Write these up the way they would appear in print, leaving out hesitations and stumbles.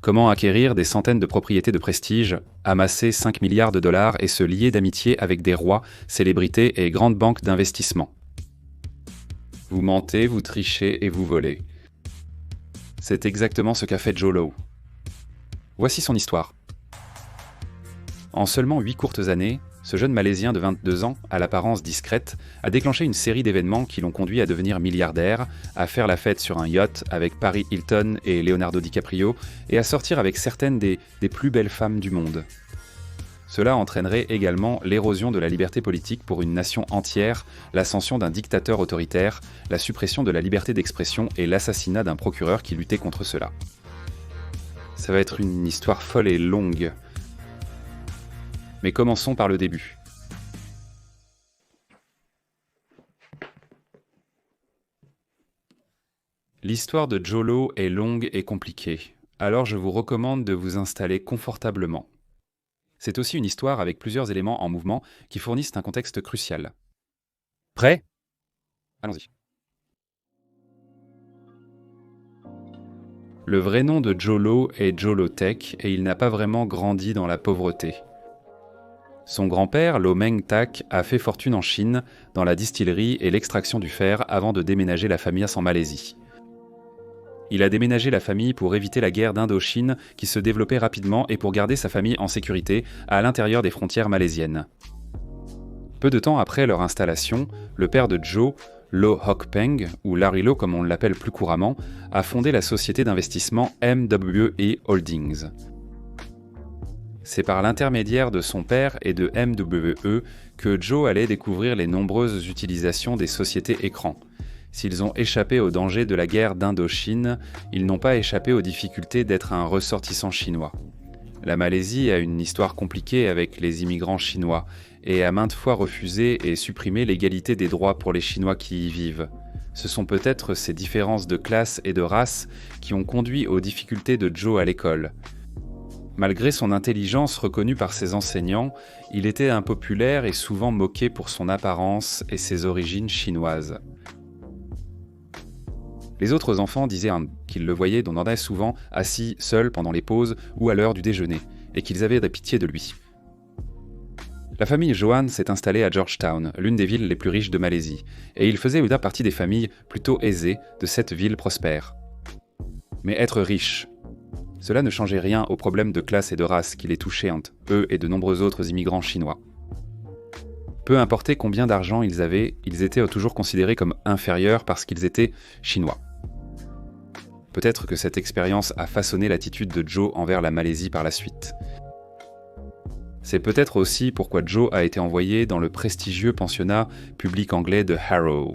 Comment acquérir des centaines de propriétés de prestige, amasser 5 milliards de dollars et se lier d'amitié avec des rois, célébrités et grandes banques d'investissement. Vous mentez, vous trichez et vous volez. C'est exactement ce qu'a fait Joe Low. Voici son histoire. En seulement 8 courtes années, ce jeune Malaisien de 22 ans, à l'apparence discrète, a déclenché une série d'événements qui l'ont conduit à devenir milliardaire, à faire la fête sur un yacht avec Paris Hilton et Leonardo DiCaprio, et à sortir avec certaines des plus belles femmes du monde. Cela entraînerait également l'érosion de la liberté politique pour une nation entière, l'ascension d'un dictateur autoritaire, la suppression de la liberté d'expression et l'assassinat d'un procureur qui luttait contre cela. Ça va être une histoire folle et longue. Mais commençons par le début. L'histoire de Joe Low est longue et compliquée, alors je vous recommande de vous installer confortablement. C'est aussi une histoire avec plusieurs éléments en mouvement qui fournissent un contexte crucial. Prêt ? Allons-y. Le vrai nom de Joe Low est Joe Low Tech et il n'a pas vraiment grandi dans la pauvreté. Son grand-père, Lo Meng Tak, a fait fortune en Chine, dans la distillerie et l'extraction du fer avant de déménager la famille en Malaisie. Il a déménagé la famille pour éviter la guerre d'Indochine qui se développait rapidement et pour garder sa famille en sécurité à l'intérieur des frontières malaisiennes. Peu de temps après leur installation, le père de Joe, Low Hock Peng, ou Larry Low comme on l'appelle plus couramment, a fondé la société d'investissement MWE Holdings. C'est par l'intermédiaire de son père et de MWE que Joe allait découvrir les nombreuses utilisations des sociétés écrans. S'ils ont échappé aux dangers de la guerre d'Indochine, ils n'ont pas échappé aux difficultés d'être un ressortissant chinois. La Malaisie a une histoire compliquée avec les immigrants chinois et a maintes fois refusé et supprimé l'égalité des droits pour les Chinois qui y vivent. Ce sont peut-être ces différences de classe et de race qui ont conduit aux difficultés de Joe à l'école. Malgré son intelligence reconnue par ses enseignants, il était impopulaire et souvent moqué pour son apparence et ses origines chinoises. Les autres enfants disaient qu'ils le voyaient souvent assis seul pendant les pauses ou à l'heure du déjeuner, et qu'ils avaient de pitié de lui. La famille Johan s'est installée à Georgetown, l'une des villes les plus riches de Malaisie, et il faisait partie des familles plutôt aisées de cette ville prospère. Mais être riche, cela ne changeait rien aux problèmes de classe et de race qui les touchaient entre eux et de nombreux autres immigrants chinois. Peu importait combien d'argent ils avaient, ils étaient toujours considérés comme inférieurs parce qu'ils étaient chinois. Peut-être que cette expérience a façonné l'attitude de Joe envers la Malaisie par la suite. C'est peut-être aussi pourquoi Joe a été envoyé dans le prestigieux pensionnat public anglais de Harrow.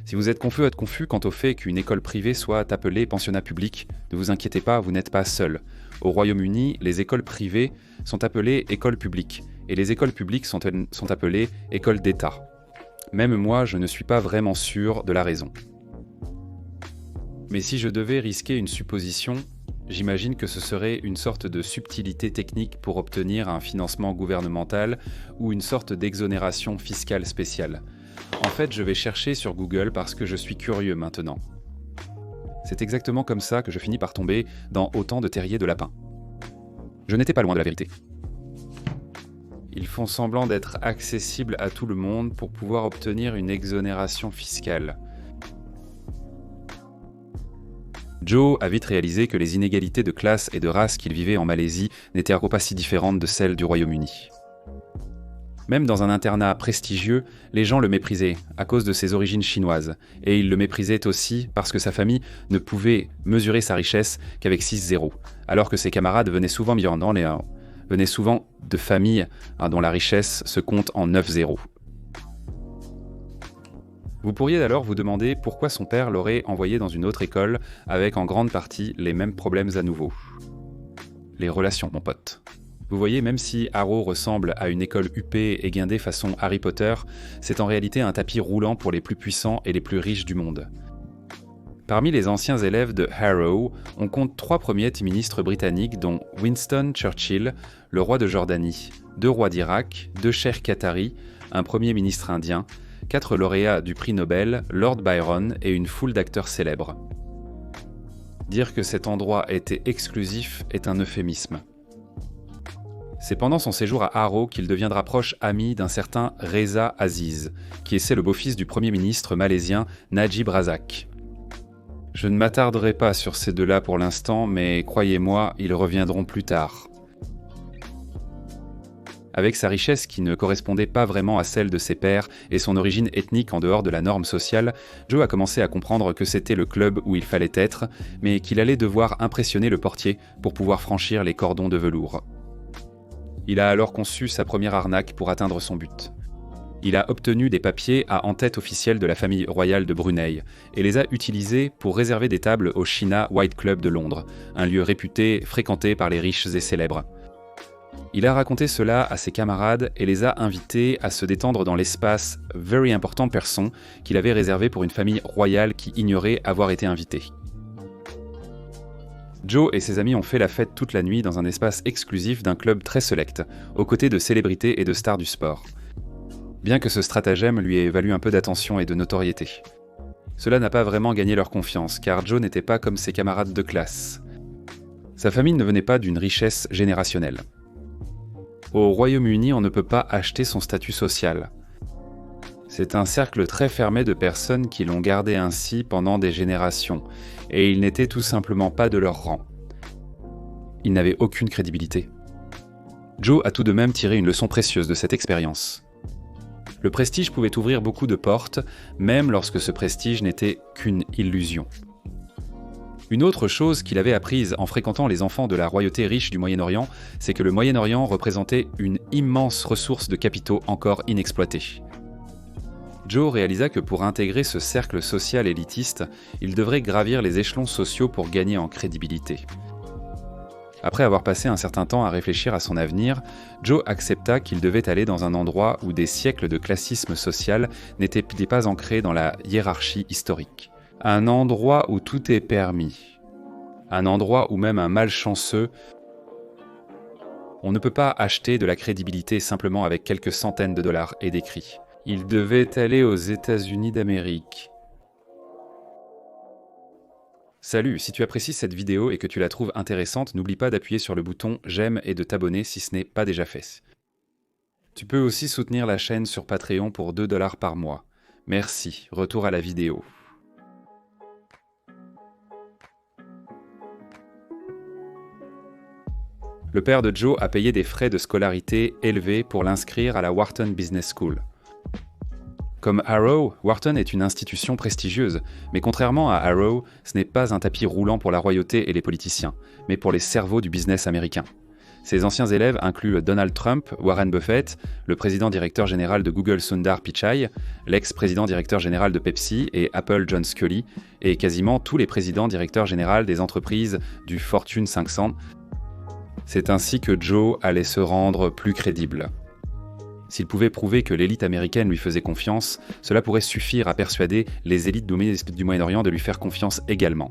Si vous êtes confus quant au fait qu'une école privée soit appelée pensionnat public, ne vous inquiétez pas, vous n'êtes pas seul. Au Royaume-Uni, les écoles privées sont appelées écoles publiques, et les écoles publiques sont appelées écoles d'État. Même moi, je ne suis pas vraiment sûr de la raison. Mais si je devais risquer une supposition, j'imagine que ce serait une sorte de subtilité technique pour obtenir un financement gouvernemental ou une sorte d'exonération fiscale spéciale. En fait, je vais chercher sur Google parce que je suis curieux maintenant. C'est exactement comme ça que je finis par tomber dans autant de terriers de lapins. Je n'étais pas loin de la vérité. Ils font semblant d'être accessibles à tout le monde pour pouvoir obtenir une exonération fiscale. Joe a vite réalisé que les inégalités de classe et de race qu'il vivait en Malaisie n'étaient pas si différentes de celles du Royaume-Uni. Même dans un internat prestigieux, les gens le méprisaient à cause de ses origines chinoises, et ils le méprisaient aussi parce que sa famille ne pouvait mesurer sa richesse qu'avec 6 zéros, alors que ses camarades venaient souvent de familles dont la richesse se compte en 9 zéros. Vous pourriez alors vous demander pourquoi son père l'aurait envoyé dans une autre école avec en grande partie les mêmes problèmes à nouveau. Les relations, mon pote. Vous voyez, même si Harrow ressemble à une école huppée et guindée façon Harry Potter, c'est en réalité un tapis roulant pour les plus puissants et les plus riches du monde. Parmi les anciens élèves de Harrow, on compte 3 premiers ministres britanniques dont Winston Churchill, le roi de Jordanie, 2 rois d'Irak, 2 cheikhs qataris, un premier ministre indien, 4 lauréats du prix Nobel, Lord Byron et une foule d'acteurs célèbres. Dire que cet endroit était exclusif est un euphémisme. C'est pendant son séjour à Harrow qu'il deviendra proche ami d'un certain Reza Aziz, qui est le beau-fils du Premier ministre malaisien Najib Razak. Je ne m'attarderai pas sur ces deux-là pour l'instant, mais croyez-moi, ils reviendront plus tard. Avec sa richesse qui ne correspondait pas vraiment à celle de ses pairs et son origine ethnique en dehors de la norme sociale, Joe a commencé à comprendre que c'était le club où il fallait être, mais qu'il allait devoir impressionner le portier pour pouvoir franchir les cordons de velours. Il a alors conçu sa première arnaque pour atteindre son but. Il a obtenu des papiers à en-tête officielle de la famille royale de Brunei et les a utilisés pour réserver des tables au China White Club de Londres, un lieu réputé, fréquenté par les riches et célèbres. Il a raconté cela à ses camarades et les a invités à se détendre dans l'espace Very Important Person qu'il avait réservé pour une famille royale qui ignorait avoir été invitée. Joe et ses amis ont fait la fête toute la nuit dans un espace exclusif d'un club très select, aux côtés de célébrités et de stars du sport. Bien que ce stratagème lui ait valu un peu d'attention et de notoriété. Cela n'a pas vraiment gagné leur confiance, car Joe n'était pas comme ses camarades de classe. Sa famille ne venait pas d'une richesse générationnelle. Au Royaume-Uni, on ne peut pas acheter son statut social. C'est un cercle très fermé de personnes qui l'ont gardé ainsi pendant des générations, et il n'était tout simplement pas de leur rang. Il n'avait aucune crédibilité. Joe a tout de même tiré une leçon précieuse de cette expérience. Le prestige pouvait ouvrir beaucoup de portes, même lorsque ce prestige n'était qu'une illusion. Une autre chose qu'il avait apprise en fréquentant les enfants de la royauté riche du Moyen-Orient, c'est que le Moyen-Orient représentait une immense ressource de capitaux encore inexploitée. Joe réalisa que pour intégrer ce cercle social élitiste, il devrait gravir les échelons sociaux pour gagner en crédibilité. Après avoir passé un certain temps à réfléchir à son avenir, Joe accepta qu'il devait aller dans un endroit où des siècles de classisme social n'étaient pas ancrés dans la hiérarchie historique. Un endroit où tout est permis. Un endroit où même un malchanceux... On ne peut pas acheter de la crédibilité simplement avec quelques centaines de dollars et d'écrits. Il devait aller aux États-Unis d'Amérique. Salut, si tu apprécies cette vidéo et que tu la trouves intéressante, n'oublie pas d'appuyer sur le bouton j'aime et de t'abonner si ce n'est pas déjà fait. Tu peux aussi soutenir la chaîne sur Patreon pour 2 $ par mois. Merci, retour à la vidéo. Le père de Joe a payé des frais de scolarité élevés pour l'inscrire à la Wharton Business School. Comme Harrow, Wharton est une institution prestigieuse, mais contrairement à Harrow, ce n'est pas un tapis roulant pour la royauté et les politiciens, mais pour les cerveaux du business américain. Ses anciens élèves incluent Donald Trump, Warren Buffett, le président directeur général de Google Sundar Pichai, l'ex-président directeur général de Pepsi et Apple John Sculley, et quasiment tous les présidents directeurs généraux des entreprises du Fortune 500. C'est ainsi que Joe allait se rendre plus crédible. S'il pouvait prouver que l'élite américaine lui faisait confiance, cela pourrait suffire à persuader les élites du Moyen-Orient de lui faire confiance également.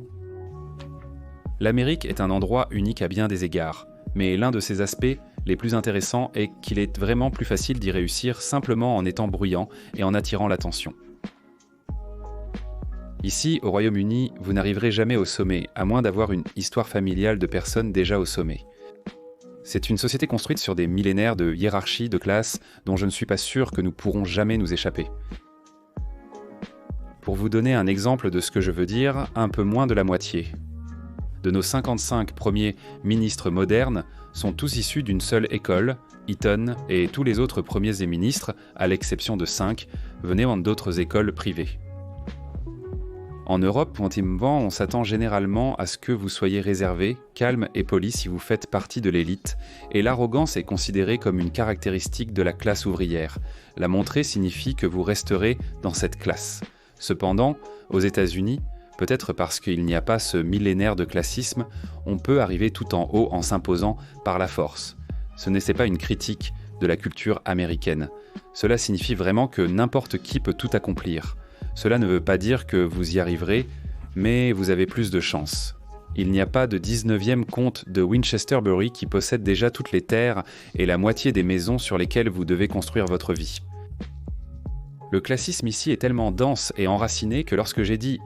L'Amérique est un endroit unique à bien des égards, mais l'un de ses aspects les plus intéressants est qu'il est vraiment plus facile d'y réussir simplement en étant bruyant et en attirant l'attention. Ici, au Royaume-Uni, vous n'arriverez jamais au sommet, à moins d'avoir une histoire familiale de personnes déjà au sommet. C'est une société construite sur des millénaires de hiérarchie, de classe, dont je ne suis pas sûr que nous pourrons jamais nous échapper. Pour vous donner un exemple de ce que je veux dire, un peu moins de la moitié. De nos 55 premiers ministres modernes sont tous issus d'une seule école, Eton, et tous les autres premiers ministres, à l'exception de 5, venaient d'autres écoles privées. En Europe, pointiment, on s'attend généralement à ce que vous soyez réservé, calme et poli si vous faites partie de l'élite, et l'arrogance est considérée comme une caractéristique de la classe ouvrière. La montrer signifie que vous resterez dans cette classe. Cependant, aux États-Unis, peut-être parce qu'il n'y a pas ce millénaire de classisme, on peut arriver tout en haut en s'imposant par la force. Ce n'est pas une critique de la culture américaine. Cela signifie vraiment que n'importe qui peut tout accomplir. Cela ne veut pas dire que vous y arriverez, mais vous avez plus de chance. Il n'y a pas de 19e comte de Winchester-Bury qui possède déjà toutes les terres et la moitié des maisons sur lesquelles vous devez construire votre vie. Le classisme ici est tellement dense et enraciné que lorsque j'ai dit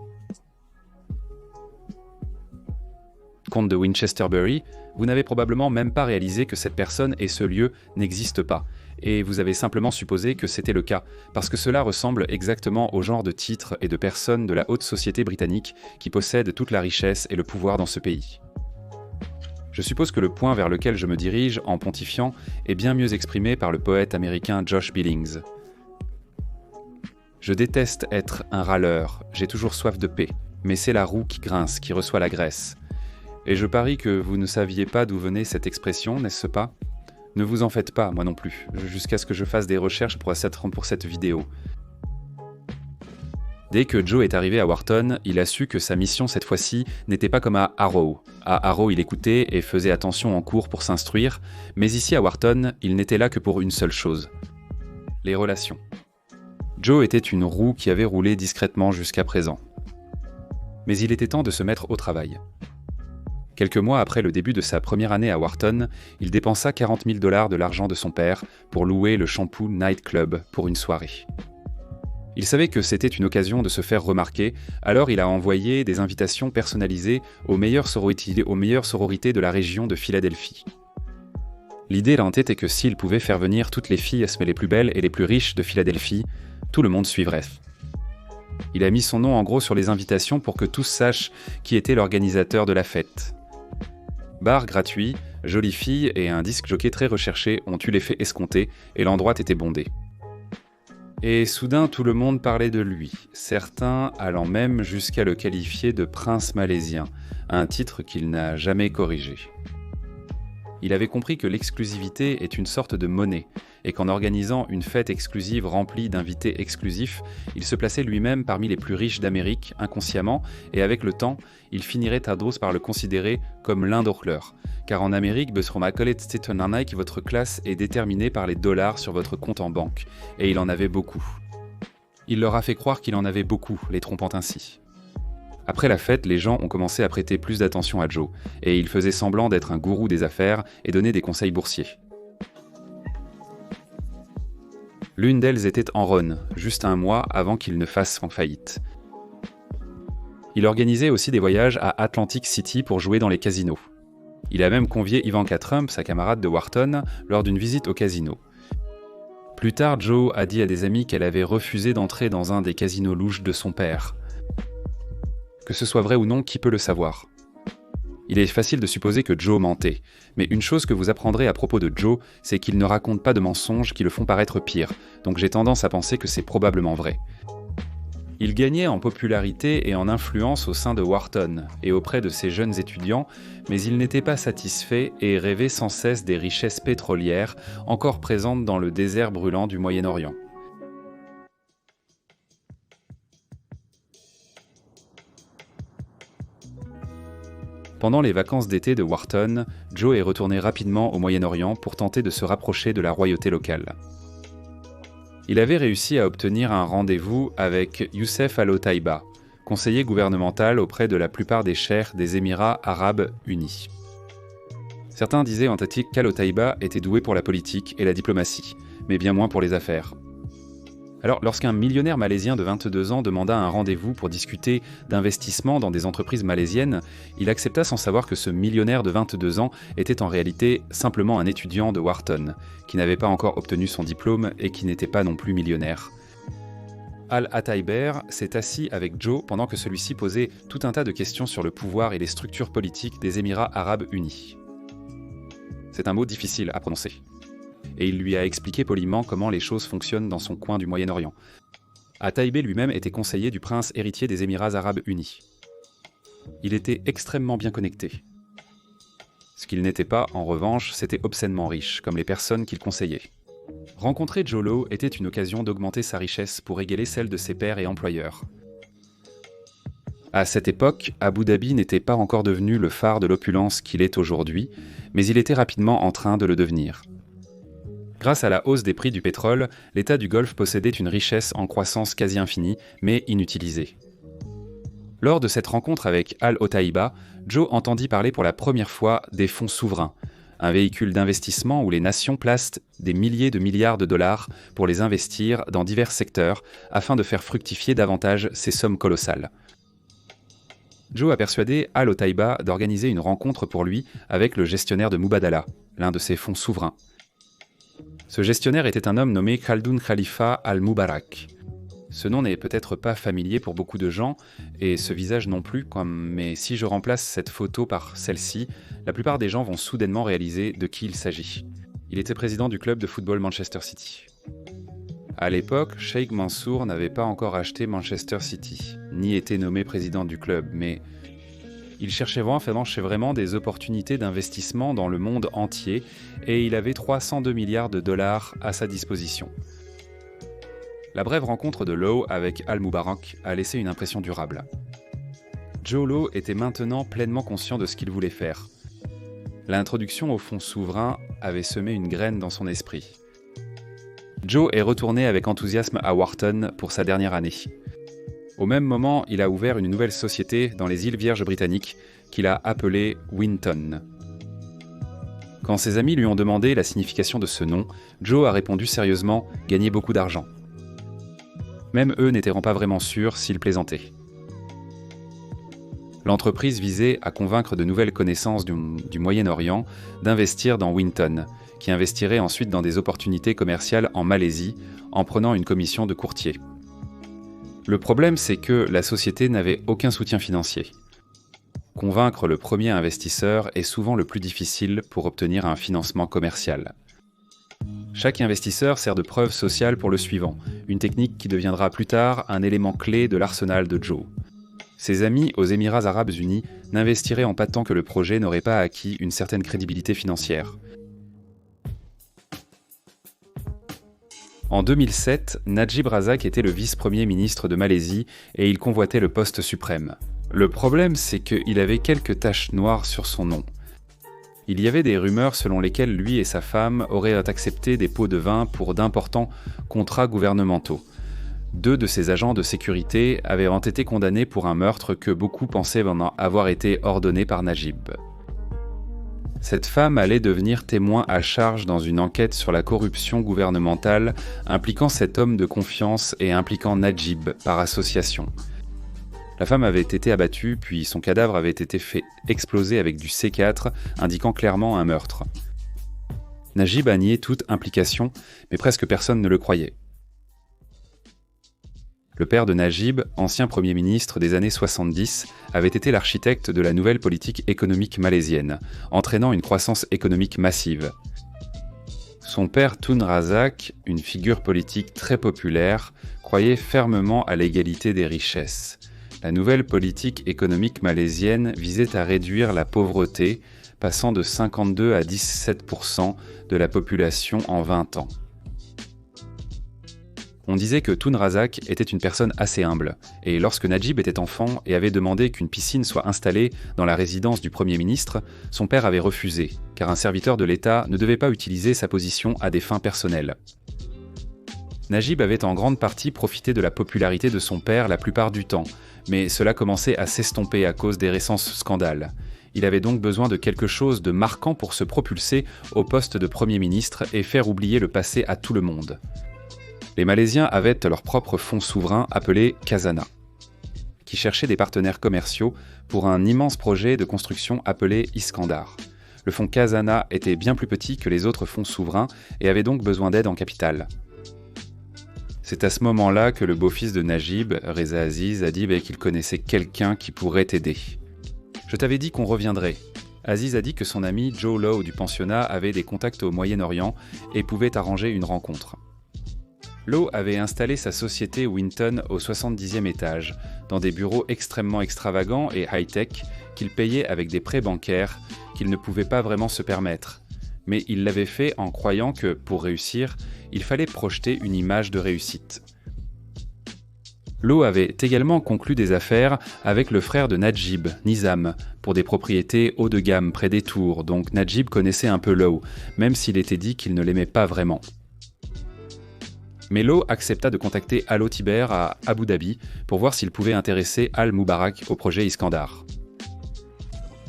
comte de Winchesterbury, vous n'avez probablement même pas réalisé que cette personne et ce lieu n'existent pas, et vous avez simplement supposé que c'était le cas, parce que cela ressemble exactement au genre de titres et de personnes de la haute société britannique qui possèdent toute la richesse et le pouvoir dans ce pays. Je suppose que le point vers lequel je me dirige en pontifiant est bien mieux exprimé par le poète américain Josh Billings. Je déteste être un râleur, j'ai toujours soif de paix, mais c'est la roue qui grince, qui reçoit la graisse. Et je parie que vous ne saviez pas d'où venait cette expression, n'est-ce pas ? Ne vous en faites pas, moi non plus, jusqu'à ce que je fasse des recherches pour cette vidéo. Dès que Joe est arrivé à Wharton, il a su que sa mission cette fois-ci n'était pas comme à Harrow. À Harrow, il écoutait et faisait attention en cours pour s'instruire, mais ici à Wharton, il n'était là que pour une seule chose. Les relations. Joe était une roue qui avait roulé discrètement jusqu'à présent. Mais il était temps de se mettre au travail. Quelques mois après le début de sa première année à Wharton, il dépensa 40 000 $ de l'argent de son père pour louer le Shampoo Night Club pour une soirée. Il savait que c'était une occasion de se faire remarquer, alors il a envoyé des invitations personnalisées aux meilleures sororités de la région de Philadelphie. L'idée dans la tête est que s'il pouvait faire venir toutes les filles les plus belles et les plus riches de Philadelphie, tout le monde suivrait. Il a mis son nom en gros sur les invitations pour que tous sachent qui était l'organisateur de la fête. Bar gratuit, jolies filles et un disc jockey très recherché ont eu l'effet escompté et l'endroit était bondé. Et soudain tout le monde parlait de lui, certains allant même jusqu'à le qualifier de prince malaisien, un titre qu'il n'a jamais corrigé. Il avait compris que l'exclusivité est une sorte de monnaie, et qu'en organisant une fête exclusive remplie d'invités exclusifs, il se plaçait lui-même parmi les plus riches d'Amérique, inconsciemment, et avec le temps, il finirait tardros par le considérer comme l'un d'entre leurs. Car en Amérique, votre classe est déterminée par les dollars sur votre compte en banque, et il en avait beaucoup. Il leur a fait croire qu'il en avait beaucoup, les trompant ainsi. Après la fête, les gens ont commencé à prêter plus d'attention à Joe, et il faisait semblant d'être un gourou des affaires et donnait des conseils boursiers. L'une d'elles était Enron, juste un mois avant qu'il ne fasse en faillite. Il organisait aussi des voyages à Atlantic City pour jouer dans les casinos. Il a même convié Ivanka Trump, sa camarade de Wharton, lors d'une visite au casino. Plus tard, Joe a dit à des amis qu'elle avait refusé d'entrer dans un des casinos louches de son père. Que ce soit vrai ou non, qui peut le savoir ? Il est facile de supposer que Joe mentait, mais une chose que vous apprendrez à propos de Joe, c'est qu'il ne raconte pas de mensonges qui le font paraître pire, donc j'ai tendance à penser que c'est probablement vrai. Il gagnait en popularité et en influence au sein de Wharton et auprès de ses jeunes étudiants, mais il n'était pas satisfait et rêvait sans cesse des richesses pétrolières encore présentes dans le désert brûlant du Moyen-Orient. Pendant les vacances d'été de Wharton, Joe est retourné rapidement au Moyen-Orient pour tenter de se rapprocher de la royauté locale. Il avait réussi à obtenir un rendez-vous avec Youssef Al-Otaiba, conseiller gouvernemental auprès de la plupart des cheikhs des Émirats arabes unis. Certains disaient en tactique qu'Al-Otaiba était doué pour la politique et la diplomatie, mais bien moins pour les affaires. Alors, lorsqu'un millionnaire malaisien de 22 ans demanda un rendez-vous pour discuter d'investissement dans des entreprises malaisiennes, il accepta sans savoir que ce millionnaire de 22 ans était en réalité simplement un étudiant de Wharton, qui n'avait pas encore obtenu son diplôme et qui n'était pas non plus millionnaire. Al-Ataiber s'est assis avec Joe pendant que celui-ci posait tout un tas de questions sur le pouvoir et les structures politiques des Émirats arabes unis. C'est un mot difficile à prononcer. Et il lui a expliqué poliment comment les choses fonctionnent dans son coin du Moyen-Orient. Ataibe lui-même était conseiller du prince héritier des Émirats arabes unis. Il était extrêmement bien connecté. Ce qu'il n'était pas, en revanche, c'était obscènement riche, comme les personnes qu'il conseillait. Rencontrer Joe Low était une occasion d'augmenter sa richesse pour égaler celle de ses pairs et employeurs. À cette époque, Abu Dhabi n'était pas encore devenu le phare de l'opulence qu'il est aujourd'hui, mais il était rapidement en train de le devenir. Grâce à la hausse des prix du pétrole, l'État du Golfe possédait une richesse en croissance quasi infinie, mais inutilisée. Lors de cette rencontre avec Al-Otaiba, Joe entendit parler pour la première fois des fonds souverains, un véhicule d'investissement où les nations placent des milliers de milliards de dollars pour les investir dans divers secteurs afin de faire fructifier davantage ces sommes colossales. Joe a persuadé Al Otaiba d'organiser une rencontre pour lui avec le gestionnaire de Mubadala, l'un de ses fonds souverains. Ce gestionnaire était un homme nommé Khaldoun Khalifa Al-Mubarak. Ce nom n'est peut-être pas familier pour beaucoup de gens, et ce visage non plus, mais si je remplace cette photo par celle-ci, la plupart des gens vont soudainement réaliser de qui il s'agit. Il était président du club de football Manchester City. À l'époque, Sheikh Mansour n'avait pas encore acheté Manchester City, ni été nommé président du club, mais il cherchait vraiment des opportunités d'investissement dans le monde entier, et il avait 302 milliards de dollars à sa disposition. La brève rencontre de Lowe avec Al-Mubarak a laissé une impression durable. Joe Lowe était maintenant pleinement conscient de ce qu'il voulait faire. L'introduction au fonds souverain avait semé une graine dans son esprit. Joe est retourné avec enthousiasme à Wharton pour sa dernière année. Au même moment, il a ouvert une nouvelle société dans les îles Vierges britanniques qu'il a appelée Winton. Quand ses amis lui ont demandé la signification de ce nom, Joe a répondu sérieusement « gagner beaucoup d'argent ». Même eux n'étaient pas vraiment sûrs s'il plaisantait. L'entreprise visait à convaincre de nouvelles connaissances du Moyen-Orient d'investir dans Winton, qui investirait ensuite dans des opportunités commerciales en Malaisie en prenant une commission de courtier. Le problème, c'est que la société n'avait aucun soutien financier. Convaincre le premier investisseur est souvent le plus difficile pour obtenir un financement commercial. Chaque investisseur sert de preuve sociale pour le suivant, une technique qui deviendra plus tard un élément clé de l'arsenal de Joe. Ses amis aux Émirats arabes unis n'investiraient en pas tant que le projet n'aurait pas acquis une certaine crédibilité financière. En 2007, Najib Razak était le vice-premier ministre de Malaisie et il convoitait le poste suprême. Le problème, c'est qu'il avait quelques taches noires sur son nom. Il y avait des rumeurs selon lesquelles lui et sa femme auraient accepté des pots de vin pour d'importants contrats gouvernementaux. 2 de ses agents de sécurité avaient été condamnés pour un meurtre que beaucoup pensaient avoir été ordonné par Najib. Cette femme allait devenir témoin à charge dans une enquête sur la corruption gouvernementale impliquant cet homme de confiance et impliquant Najib par association. La femme avait été abattue, puis son cadavre avait été fait exploser avec du C4, indiquant clairement un meurtre. Najib a nié toute implication, mais presque personne ne le croyait. Le père de Najib, ancien Premier ministre des années 70, avait été l'architecte de la nouvelle politique économique malaisienne, entraînant une croissance économique massive. Son père Tun Razak, une figure politique très populaire, croyait fermement à l'égalité des richesses. La nouvelle politique économique malaisienne visait à réduire la pauvreté, passant de 52 à 17% de la population en 20 ans. On disait que Tun Razak était une personne assez humble, et lorsque Najib était enfant et avait demandé qu'une piscine soit installée dans la résidence du Premier ministre, son père avait refusé, car un serviteur de l'État ne devait pas utiliser sa position à des fins personnelles. Najib avait en grande partie profité de la popularité de son père la plupart du temps, mais cela commençait à s'estomper à cause des récents scandales. Il avait donc besoin de quelque chose de marquant pour se propulser au poste de Premier ministre et faire oublier le passé à tout le monde. Les Malaisiens avaient leur propre fonds souverain appelé Khazanah, qui cherchait des partenaires commerciaux pour un immense projet de construction appelé Iskandar. Le fonds Khazanah était bien plus petit que les autres fonds souverains et avait donc besoin d'aide en capital. C'est à ce moment-là que le beau-fils de Najib, Reza Aziz, a dit qu'il connaissait quelqu'un qui pourrait aider. « Je t'avais dit qu'on reviendrait. » Aziz a dit que son ami Joe Lowe du pensionnat avait des contacts au Moyen-Orient et pouvait arranger une rencontre. Lowe avait installé sa société Winton au 70e étage, dans des bureaux extrêmement extravagants et high-tech qu'il payait avec des prêts bancaires qu'il ne pouvait pas vraiment se permettre. Mais il l'avait fait en croyant que, pour réussir, il fallait projeter une image de réussite. Lowe avait également conclu des affaires avec le frère de Najib, Nizam, pour des propriétés haut de gamme près des tours, donc Najib connaissait un peu Lowe, même s'il était dit qu'il ne l'aimait pas vraiment. Mais Lowe accepta de contacter Al Otaiba à Abu Dhabi pour voir s'il pouvait intéresser Al-Mubarak au projet Iskandar.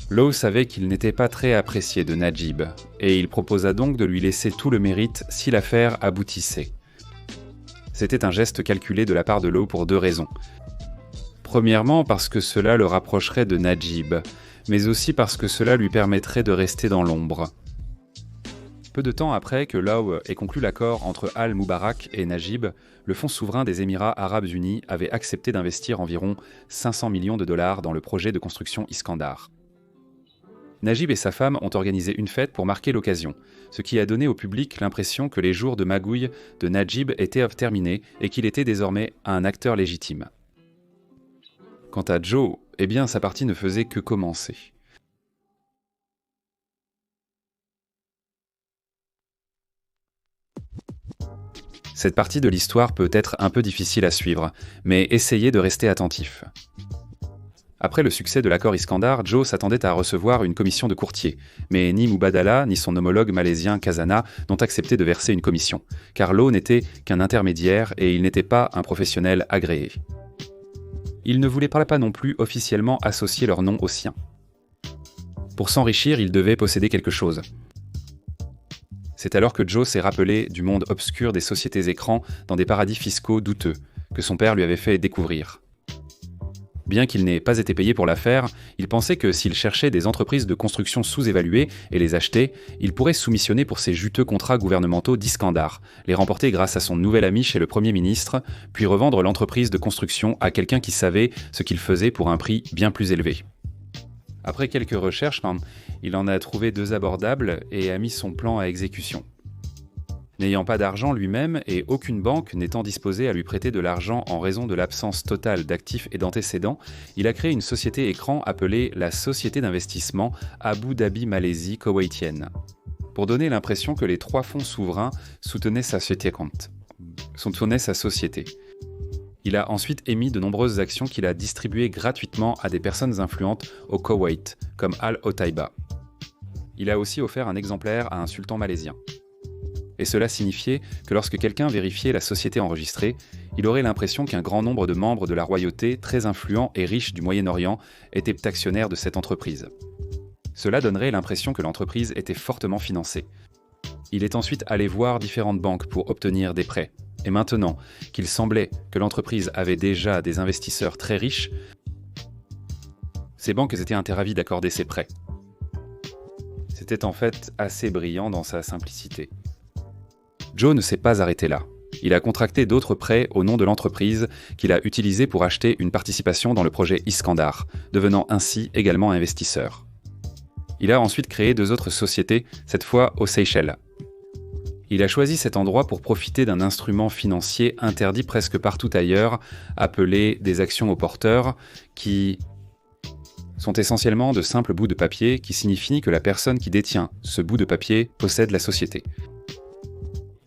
Lowe savait qu'il n'était pas très apprécié de Najib, et il proposa donc de lui laisser tout le mérite si l'affaire aboutissait. C'était un geste calculé de la part de Lowe pour 2 raisons. Premièrement parce que cela le rapprocherait de Najib, mais aussi parce que cela lui permettrait de rester dans l'ombre. Peu de temps après que Lowe ait conclu l'accord entre Al-Mubarak et Najib, le Fonds souverain des Émirats arabes unis avait accepté d'investir environ 500 millions de dollars dans le projet de construction Iskandar. Najib et sa femme ont organisé une fête pour marquer l'occasion, ce qui a donné au public l'impression que les jours de magouille de Najib étaient terminés et qu'il était désormais un acteur légitime. Quant à Joe, eh bien sa partie ne faisait que commencer. Cette partie de l'histoire peut être un peu difficile à suivre, mais essayez de rester attentif. Après le succès de l'accord Iskandar, Joe s'attendait à recevoir une commission de courtier, mais ni Mubadala ni son homologue malaisien Khazanah n'ont accepté de verser une commission, car Lowe n'était qu'un intermédiaire et il n'était pas un professionnel agréé. Ils ne voulaient pas non plus officiellement associer leur nom au sien. Pour s'enrichir, ils devaient posséder quelque chose. C'est alors que Joe s'est rappelé du monde obscur des sociétés écrans dans des paradis fiscaux douteux, que son père lui avait fait découvrir. Bien qu'il n'ait pas été payé pour l'affaire, il pensait que s'il cherchait des entreprises de construction sous-évaluées et les achetait, il pourrait soumissionner pour ces juteux contrats gouvernementaux d'Iskandar, les remporter grâce à son nouvel ami chez le Premier ministre, puis revendre l'entreprise de construction à quelqu'un qui savait ce qu'il faisait pour un prix bien plus élevé. Après quelques recherches, il en a trouvé 2 abordables et a mis son plan à exécution. N'ayant pas d'argent lui-même et aucune banque n'étant disposée à lui prêter de l'argent en raison de l'absence totale d'actifs et d'antécédents, il a créé une société écran appelée la Société d'investissement Abu Dhabi Malaisie Koweïtienne, pour donner l'impression que les 3 fonds souverains soutenaient sa société. Il a ensuite émis de nombreuses actions qu'il a distribuées gratuitement à des personnes influentes au Koweït, comme Al-Otaiba. Il a aussi offert un exemplaire à un sultan malaisien. Et cela signifiait que lorsque quelqu'un vérifiait la société enregistrée, il aurait l'impression qu'un grand nombre de membres de la royauté, très influents et riches du Moyen-Orient, étaient actionnaires de cette entreprise. Cela donnerait l'impression que l'entreprise était fortement financée. Il est ensuite allé voir différentes banques pour obtenir des prêts. Et maintenant qu'il semblait que l'entreprise avait déjà des investisseurs très riches, ces banques étaient ravies d'accorder ces prêts. C'était en fait assez brillant dans sa simplicité. Joe ne s'est pas arrêté là. Il a contracté d'autres prêts au nom de l'entreprise qu'il a utilisés pour acheter une participation dans le projet Iskandar, devenant ainsi également investisseur. Il a ensuite créé 2 autres sociétés, cette fois aux Seychelles. Il a choisi cet endroit pour profiter d'un instrument financier interdit presque partout ailleurs, appelé des actions au porteur, qui sont essentiellement de simples bouts de papier qui signifient que la personne qui détient ce bout de papier possède la société.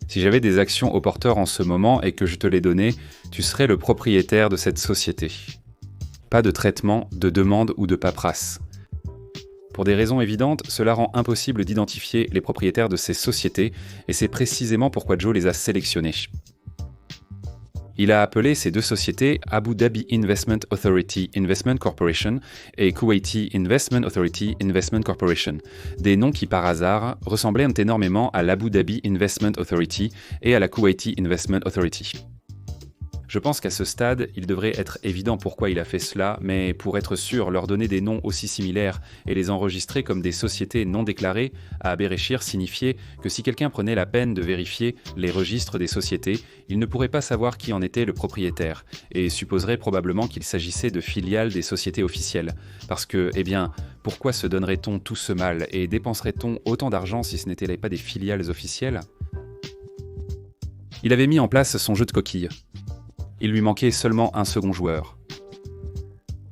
Si j'avais des actions au porteur en ce moment et que je te les donnais, tu serais le propriétaire de cette société. Pas de traitement, de demande ou de paperasse. Pour des raisons évidentes, cela rend impossible d'identifier les propriétaires de ces sociétés, et c'est précisément pourquoi Joe les a sélectionnés. Il a appelé ces 2 sociétés Abu Dhabi Investment Authority Investment Corporation et Kuwaiti Investment Authority Investment Corporation, des noms qui par hasard ressemblaient énormément à l'Abu Dhabi Investment Authority et à la Kuwaiti Investment Authority. Je pense qu'à ce stade, il devrait être évident pourquoi il a fait cela, mais pour être sûr, leur donner des noms aussi similaires et les enregistrer comme des sociétés non déclarées à Bereshir signifiait que si quelqu'un prenait la peine de vérifier les registres des sociétés, il ne pourrait pas savoir qui en était le propriétaire, et supposerait probablement qu'il s'agissait de filiales des sociétés officielles. Parce que, pourquoi se donnerait-on tout ce mal et dépenserait-on autant d'argent si ce n'étaient pas des filiales officielles ? Il avait mis en place son jeu de coquilles. Il lui manquait seulement un second joueur.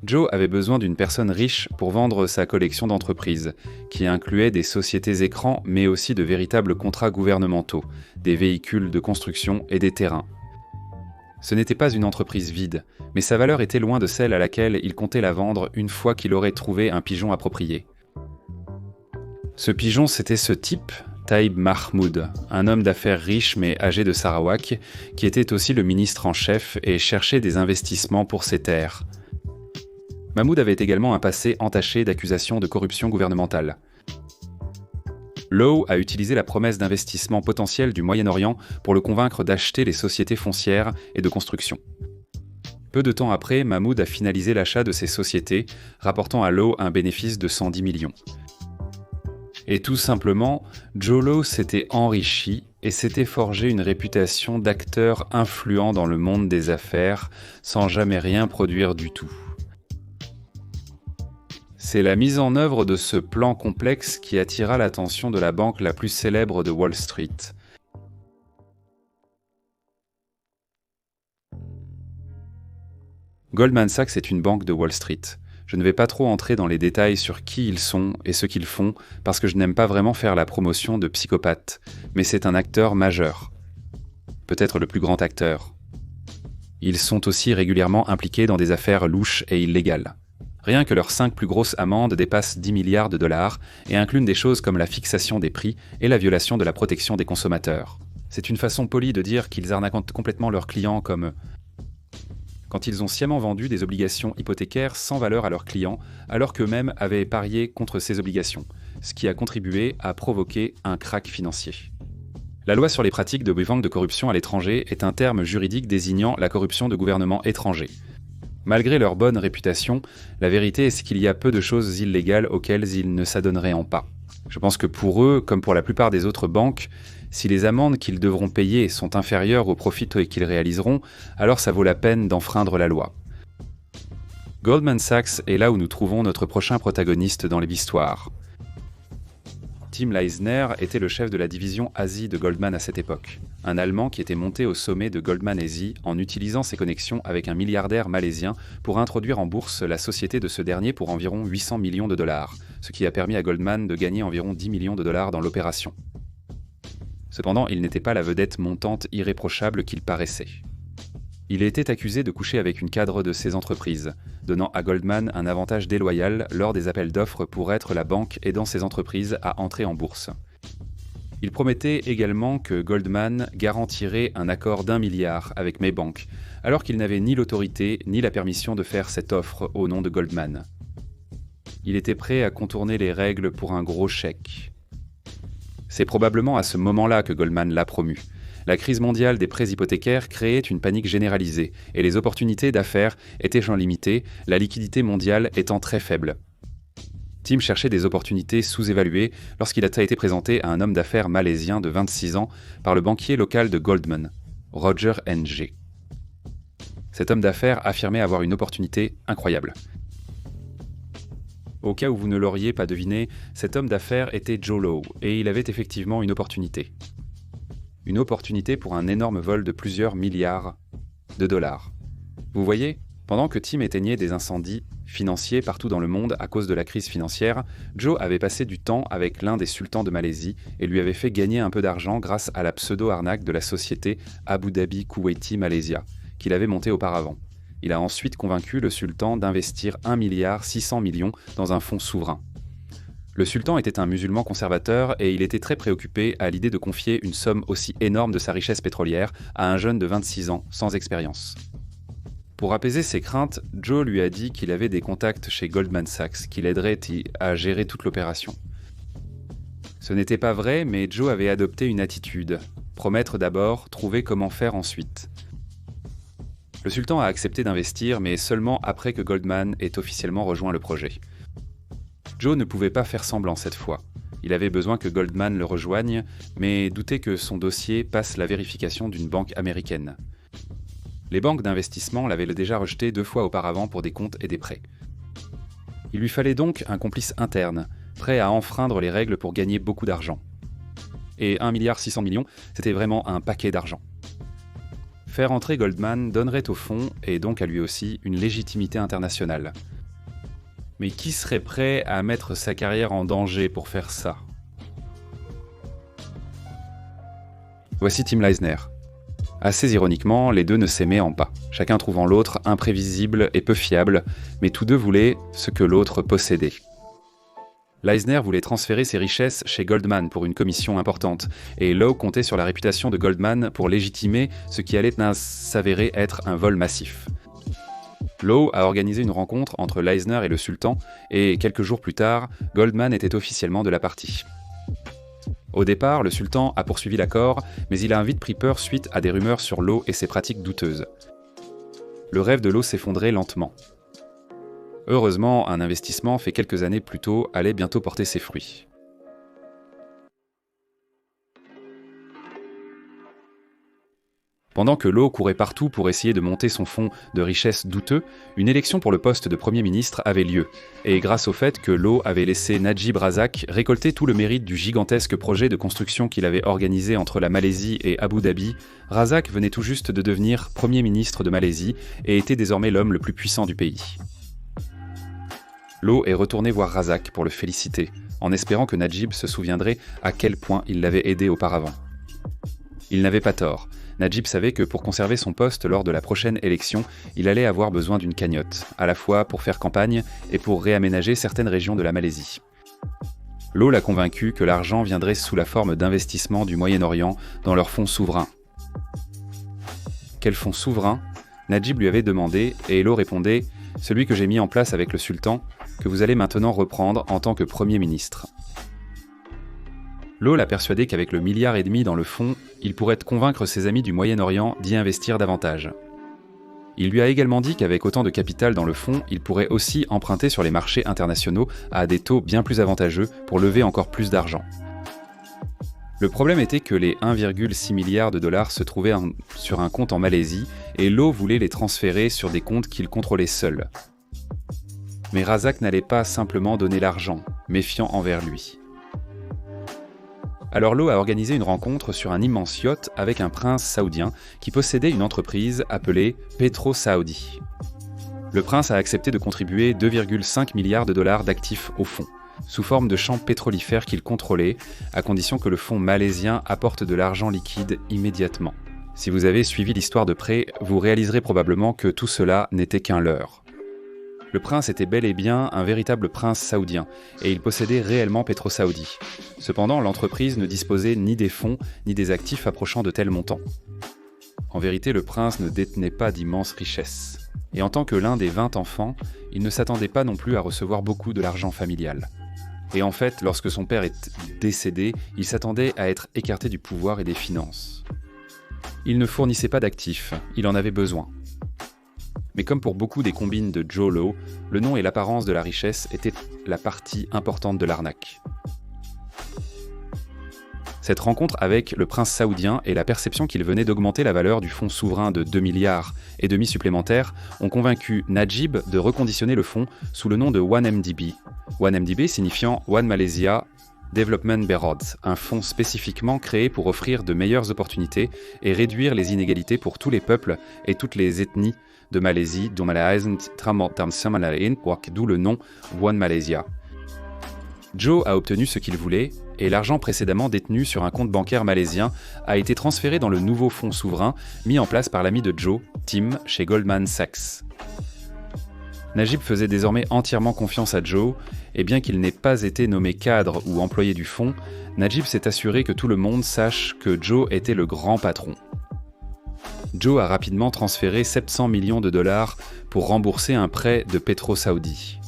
Joe avait besoin d'une personne riche pour vendre sa collection d'entreprises, qui incluait des sociétés écrans mais aussi de véritables contrats gouvernementaux, des véhicules de construction et des terrains. Ce n'était pas une entreprise vide, mais sa valeur était loin de celle à laquelle il comptait la vendre une fois qu'il aurait trouvé un pigeon approprié. Ce pigeon, c'était ce type, Taïb Mahmoud, un homme d'affaires riche mais âgé de Sarawak, qui était aussi le ministre en chef et cherchait des investissements pour ses terres. Mahmoud avait également un passé entaché d'accusations de corruption gouvernementale. Lowe a utilisé la promesse d'investissement potentiel du Moyen-Orient pour le convaincre d'acheter les sociétés foncières et de construction. Peu de temps après, Mahmoud a finalisé l'achat de ces sociétés, rapportant à Lowe un bénéfice de 110 millions. Et tout simplement, Joe Lowe s'était enrichi et s'était forgé une réputation d'acteur influent dans le monde des affaires, sans jamais rien produire du tout. C'est la mise en œuvre de ce plan complexe qui attira l'attention de la banque la plus célèbre de Wall Street. Goldman Sachs est une banque de Wall Street. Je ne vais pas trop entrer dans les détails sur qui ils sont et ce qu'ils font, parce que je n'aime pas vraiment faire la promotion de psychopathes, mais c'est un acteur majeur. Peut-être le plus grand acteur. Ils sont aussi régulièrement impliqués dans des affaires louches et illégales. Rien que leurs 5 plus grosses amendes dépassent 10 milliards de dollars et incluent des choses comme la fixation des prix et la violation de la protection des consommateurs. C'est une façon polie de dire qu'ils arnaquent complètement leurs clients comme quand ils ont sciemment vendu des obligations hypothécaires sans valeur à leurs clients, alors qu'eux-mêmes avaient parié contre ces obligations, ce qui a contribué à provoquer un krach financier. La loi sur les pratiques de banque de corruption à l'étranger est un terme juridique désignant la corruption de gouvernements étrangers. Malgré leur bonne réputation, la vérité est qu'il y a peu de choses illégales auxquelles ils ne s'adonneraient pas. Je pense que pour eux, comme pour la plupart des autres banques, si les amendes qu'ils devront payer sont inférieures aux profits qu'ils réaliseront, alors ça vaut la peine d'enfreindre la loi. Goldman Sachs est là où nous trouvons notre prochain protagoniste dans l'histoire. Tim Leissner était le chef de la division Asie de Goldman à cette époque, un Allemand qui était monté au sommet de Goldman Asie en utilisant ses connexions avec un milliardaire malaisien pour introduire en bourse la société de ce dernier pour environ 800 millions de dollars, ce qui a permis à Goldman de gagner environ 10 millions de dollars dans l'opération. Cependant, il n'était pas la vedette montante irréprochable qu'il paraissait. Il était accusé de coucher avec une cadre de ces entreprises, donnant à Goldman un avantage déloyal lors des appels d'offres pour être la banque aidant ces entreprises à entrer en bourse. Il promettait également que Goldman garantirait un accord d'1 milliard avec Maybank, alors qu'il n'avait ni l'autorité ni la permission de faire cette offre au nom de Goldman. Il était prêt à contourner les règles pour un gros chèque. C'est probablement à ce moment-là que Goldman l'a promu. La crise mondiale des prêts hypothécaires créait une panique généralisée et les opportunités d'affaires étaient limitées, la liquidité mondiale étant très faible. Tim cherchait des opportunités sous-évaluées lorsqu'il a été présenté à un homme d'affaires malaisien de 26 ans par le banquier local de Goldman, Roger Ng. Cet homme d'affaires affirmait avoir une opportunité incroyable. Au cas où vous ne l'auriez pas deviné, cet homme d'affaires était Joe Lowe, et il avait effectivement une opportunité. Une opportunité pour un énorme vol de plusieurs milliards de dollars. Vous voyez, pendant que Tim éteignait des incendies financiers partout dans le monde à cause de la crise financière, Joe avait passé du temps avec l'un des sultans de Malaisie et lui avait fait gagner un peu d'argent grâce à la pseudo-arnaque de la société Abu Dhabi Kuwaiti Malaysia, qu'il avait montée auparavant. Il a ensuite convaincu le sultan d'investir 1,6 milliard dans un fonds souverain. Le sultan était un musulman conservateur et il était très préoccupé à l'idée de confier une somme aussi énorme de sa richesse pétrolière à un jeune de 26 ans sans expérience. Pour apaiser ses craintes, Joe lui a dit qu'il avait des contacts chez Goldman Sachs qui l'aideraient à gérer toute l'opération. Ce n'était pas vrai, mais Joe avait adopté une attitude. Promettre d'abord, trouver comment faire ensuite. Le sultan a accepté d'investir, mais seulement après que Goldman ait officiellement rejoint le projet. Joe ne pouvait pas faire semblant cette fois. Il avait besoin que Goldman le rejoigne, mais doutait que son dossier passe la vérification d'une banque américaine. Les banques d'investissement l'avaient déjà rejeté 2 fois auparavant pour des comptes et des prêts. Il lui fallait donc un complice interne, prêt à enfreindre les règles pour gagner beaucoup d'argent. Et 1,6 milliard, c'était vraiment un paquet d'argent. Faire entrer Goldman donnerait au fonds, et donc à lui aussi, une légitimité internationale. Mais qui serait prêt à mettre sa carrière en danger pour faire ça ? Voici Tim Leissner. Assez ironiquement, les deux ne s'aimaient pas, chacun trouvant l'autre imprévisible et peu fiable, mais tous deux voulaient ce que l'autre possédait. Leissner voulait transférer ses richesses chez Goldman pour une commission importante, et Lowe comptait sur la réputation de Goldman pour légitimer ce qui allait s'avérer être un vol massif. Lowe a organisé une rencontre entre Leissner et le sultan, et quelques jours plus tard, Goldman était officiellement de la partie. Au départ, le sultan a poursuivi l'accord, mais il a vite pris peur suite à des rumeurs sur Lowe et ses pratiques douteuses. le rêve de Lo s'effondrait lentement. Heureusement, un investissement fait quelques années plus tôt allait bientôt porter ses fruits. Pendant que Lo courait partout pour essayer de monter son fonds de richesse douteux, une élection pour le poste de Premier ministre avait lieu. Et grâce au fait que Lo avait laissé Najib Razak récolter tout le mérite du gigantesque projet de construction qu'il avait organisé entre la Malaisie et Abu Dhabi, Razak venait tout juste de devenir Premier ministre de Malaisie et était désormais l'homme le plus puissant du pays. Lo est retourné voir Razak pour le féliciter, en espérant que Najib se souviendrait à quel point il l'avait aidé auparavant. Il n'avait pas tort. Najib savait que pour conserver son poste lors de la prochaine élection, il allait avoir besoin d'une cagnotte, à la fois pour faire campagne et pour réaménager certaines régions de la Malaisie. Lo l'a convaincu que l'argent viendrait sous la forme d'investissements du Moyen-Orient dans leurs fonds souverains. Quel fonds souverain ? Najib lui avait demandé, et Lo répondait « Celui que j'ai mis en place avec le sultan, que vous allez maintenant reprendre en tant que Premier ministre. » Lo l'a persuadé qu'avec le 1,5 milliard dans le fonds, il pourrait convaincre ses amis du Moyen-Orient d'y investir davantage. Il lui a également dit qu'avec autant de capital dans le fonds, il pourrait aussi emprunter sur les marchés internationaux à des taux bien plus avantageux pour lever encore plus d'argent. Le problème était que les 1,6 milliard de dollars se trouvaient sur un compte en Malaisie et Lo voulait les transférer sur des comptes qu'il contrôlait seul. Mais Razak n'allait pas simplement donner l'argent, méfiant envers lui. Alors Lo a organisé une rencontre sur un immense yacht avec un prince saoudien qui possédait une entreprise appelée Petro Saudi. Le prince a accepté de contribuer 2,5 milliards de dollars d'actifs au fonds, sous forme de champs pétrolifères qu'il contrôlait, à condition que le fonds malaisien apporte de l'argent liquide immédiatement. Si vous avez suivi l'histoire de près, vous réaliserez probablement que tout cela n'était qu'un leurre. Le prince était bel et bien un véritable prince saoudien, et il possédait réellement Petro Saudi. Cependant, l'entreprise ne disposait ni des fonds, ni des actifs approchant de tels montants. En vérité, le prince ne détenait pas d'immenses richesses. Et en tant que l'un des 20 enfants, il ne s'attendait pas non plus à recevoir beaucoup de l'argent familial. Et en fait, lorsque son père est décédé, il s'attendait à être écarté du pouvoir et des finances. Il ne fournissait pas d'actifs, il en avait besoin. Mais comme pour beaucoup des combines de Joe Lo, le nom et l'apparence de la richesse étaient la partie importante de l'arnaque. Cette rencontre avec le prince saoudien et la perception qu'il venait d'augmenter la valeur du fonds souverain de 2 milliards et demi supplémentaires ont convaincu Najib de reconditionner le fonds sous le nom de 1MDB. 1MDB signifiant One Malaysia Development Berhad, un fonds spécifiquement créé pour offrir de meilleures opportunités et réduire les inégalités pour tous les peuples et toutes les ethnies de Malaisie, d'où le nom One Malaysia. Joe a obtenu ce qu'il voulait, et l'argent précédemment détenu sur un compte bancaire malaisien a été transféré dans le nouveau fonds souverain mis en place par l'ami de Joe, Tim, chez Goldman Sachs. Najib faisait désormais entièrement confiance à Joe, et bien qu'il n'ait pas été nommé cadre ou employé du fonds, Najib s'est assuré que tout le monde sache que Joe était le grand patron. Joe a rapidement transféré 700 millions de dollars pour rembourser un prêt de Petro Saudi.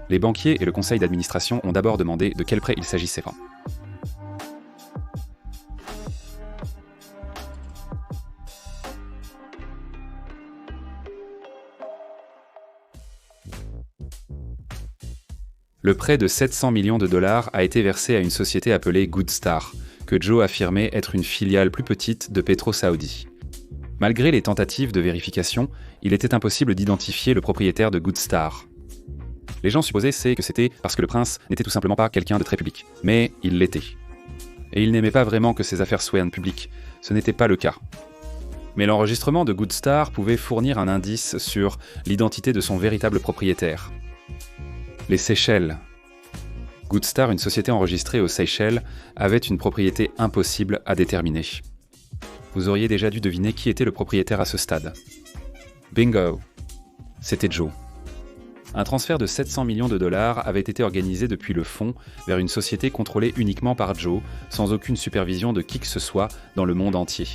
Les banquiers et le conseil d'administration ont d'abord demandé de quel prêt il s'agissait. Le prêt de 700 millions de dollars a été versé à une société appelée Goodstar, que Joe affirmait être une filiale plus petite de Petro Saudi. Malgré les tentatives de vérification, il était impossible d'identifier le propriétaire de Goodstar. Les gens supposaient que c'était parce que le prince n'était tout simplement pas quelqu'un de très public, mais il l'était. Et il n'aimait pas vraiment que ses affaires soient publiques, ce n'était pas le cas. Mais l'enregistrement de Goodstar pouvait fournir un indice sur l'identité de son véritable propriétaire. Les Seychelles. Goodstar, une société enregistrée aux Seychelles, avait une propriété impossible à déterminer. Vous auriez déjà dû deviner qui était le propriétaire à ce stade. Bingo! C'était Joe. Un transfert de 700 millions de dollars avait été organisé depuis le fonds vers une société contrôlée uniquement par Joe, sans aucune supervision de qui que ce soit dans le monde entier.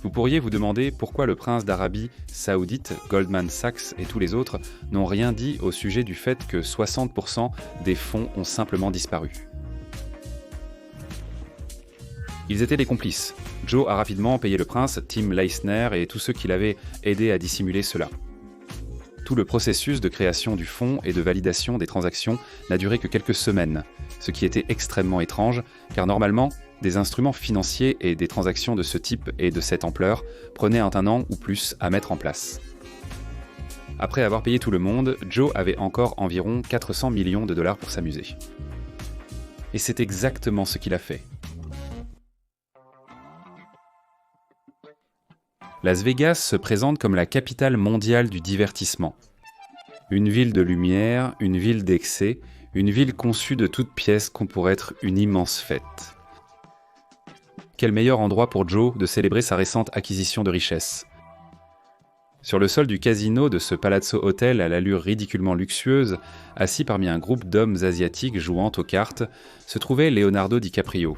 Vous pourriez vous demander pourquoi le prince d'Arabie Saoudite, Goldman Sachs et tous les autres n'ont rien dit au sujet du fait que 60% des fonds ont simplement disparu. Ils étaient les complices. Joe a rapidement payé le prince, Tim Leissner et tous ceux qui l'avaient aidé à dissimuler cela. Tout le processus de création du fonds et de validation des transactions n'a duré que quelques semaines, ce qui était extrêmement étrange, car normalement, des instruments financiers et des transactions de ce type et de cette ampleur prenaient un an ou plus à mettre en place. Après avoir payé tout le monde, Joe avait encore environ 400 millions de dollars pour s'amuser. Et c'est exactement ce qu'il a fait. Las Vegas se présente comme la capitale mondiale du divertissement. Une ville de lumière, une ville d'excès, une ville conçue de toutes pièces pour être une immense fête. Quel meilleur endroit pour Joe de célébrer sa récente acquisition de richesse. Sur le sol du casino de ce Palazzo Hotel à l'allure ridiculement luxueuse, assis parmi un groupe d'hommes asiatiques jouant aux cartes, se trouvait Leonardo DiCaprio.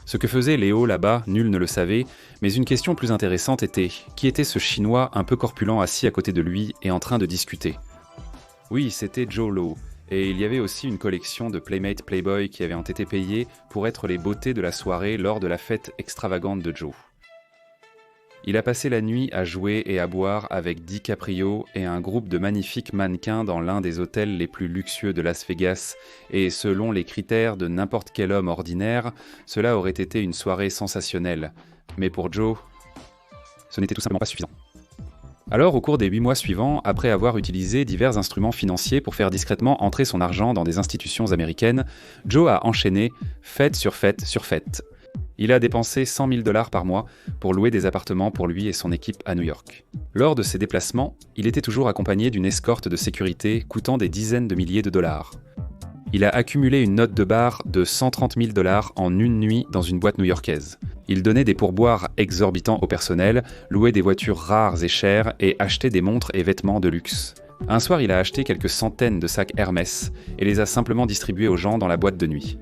Ce que faisait Léo là-bas, nul ne le savait, mais une question plus intéressante était, qui était ce Chinois un peu corpulent assis à côté de lui et en train de discuter? Oui, c'était Joe Lo, et il y avait aussi une collection de Playmate Playboy qui avaient été payés pour être les beautés de la soirée lors de la fête extravagante de Joe. Il a passé la nuit à jouer et à boire avec DiCaprio et un groupe de magnifiques mannequins dans l'un des hôtels les plus luxueux de Las Vegas, et selon les critères de n'importe quel homme ordinaire, cela aurait été une soirée sensationnelle. Mais pour Joe, ce n'était tout simplement pas suffisant. Alors, au cours des 8 mois suivants, après avoir utilisé divers instruments financiers pour faire discrètement entrer son argent dans des institutions américaines, Joe a enchaîné fête sur fête sur fête. Il a dépensé 100 000 $ par mois pour louer des appartements pour lui et son équipe à New York. Lors de ces déplacements, il était toujours accompagné d'une escorte de sécurité coûtant des dizaines de milliers de dollars. Il a accumulé une note de bar de 130 000 $ en une nuit dans une boîte new-yorkaise. Il donnait des pourboires exorbitants au personnel, louait des voitures rares et chères et achetait des montres et vêtements de luxe. Un soir, il a acheté quelques centaines de sacs Hermès et les a simplement distribués aux gens dans la boîte de nuit.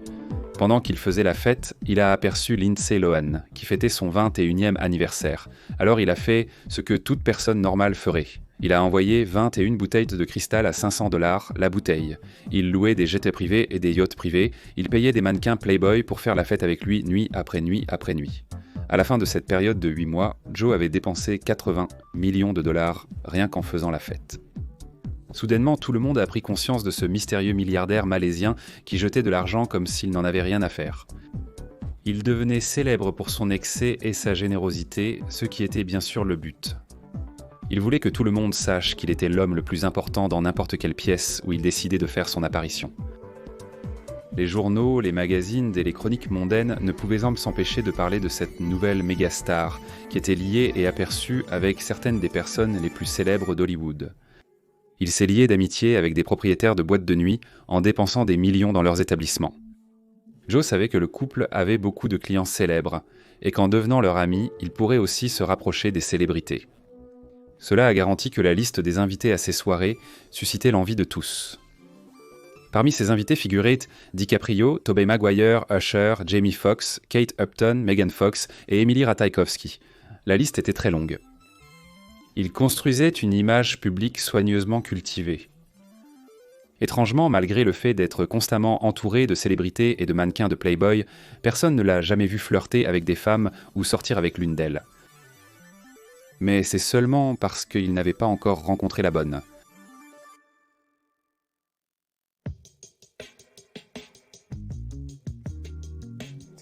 Pendant qu'il faisait la fête, il a aperçu Lindsay Lohan, qui fêtait son 21e anniversaire. Alors il a fait ce que toute personne normale ferait. Il a envoyé 21 bouteilles de cristal à 500 $ la bouteille. Il louait des jets privés et des yachts privés. Il payait des mannequins Playboy pour faire la fête avec lui nuit après nuit après nuit. À la fin de cette période de 8 mois, Joe avait dépensé 80 millions de dollars rien qu'en faisant la fête. Soudainement, tout le monde a pris conscience de ce mystérieux milliardaire malaisien qui jetait de l'argent comme s'il n'en avait rien à faire. Il devenait célèbre pour son excès et sa générosité, ce qui était bien sûr le but. Il voulait que tout le monde sache qu'il était l'homme le plus important dans n'importe quelle pièce où il décidait de faire son apparition. Les journaux, les magazines et les chroniques mondaines ne pouvaient s'empêcher de parler de cette nouvelle mégastar qui était liée et aperçue avec certaines des personnes les plus célèbres d'Hollywood. Il s'est lié d'amitié avec des propriétaires de boîtes de nuit en dépensant des millions dans leurs établissements. Joe savait que le couple avait beaucoup de clients célèbres et qu'en devenant leur ami, il pourrait aussi se rapprocher des célébrités. Cela a garanti que la liste des invités à ces soirées suscitait l'envie de tous. Parmi ces invités figuraient DiCaprio, Tobey Maguire, Usher, Jamie Foxx, Kate Upton, Megan Fox et Emily Ratajkowski. La liste était très longue. Il construisait une image publique soigneusement cultivée. Étrangement, malgré le fait d'être constamment entouré de célébrités et de mannequins de Playboy, personne ne l'a jamais vu flirter avec des femmes ou sortir avec l'une d'elles. Mais c'est seulement parce qu'il n'avait pas encore rencontré la bonne.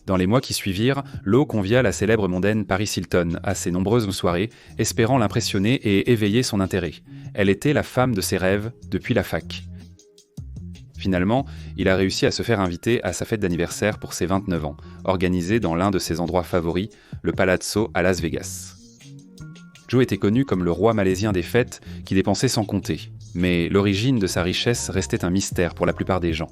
Dans les mois qui suivirent, Lo convia la célèbre mondaine Paris Hilton à ses nombreuses soirées, espérant l'impressionner et éveiller son intérêt. Elle était la femme de ses rêves depuis la fac. Finalement, il a réussi à se faire inviter à sa fête d'anniversaire pour ses 29 ans, organisée dans l'un de ses endroits favoris, le Palazzo à Las Vegas. Joe était connu comme le roi malaisien des fêtes qui dépensait sans compter, mais l'origine de sa richesse restait un mystère pour la plupart des gens.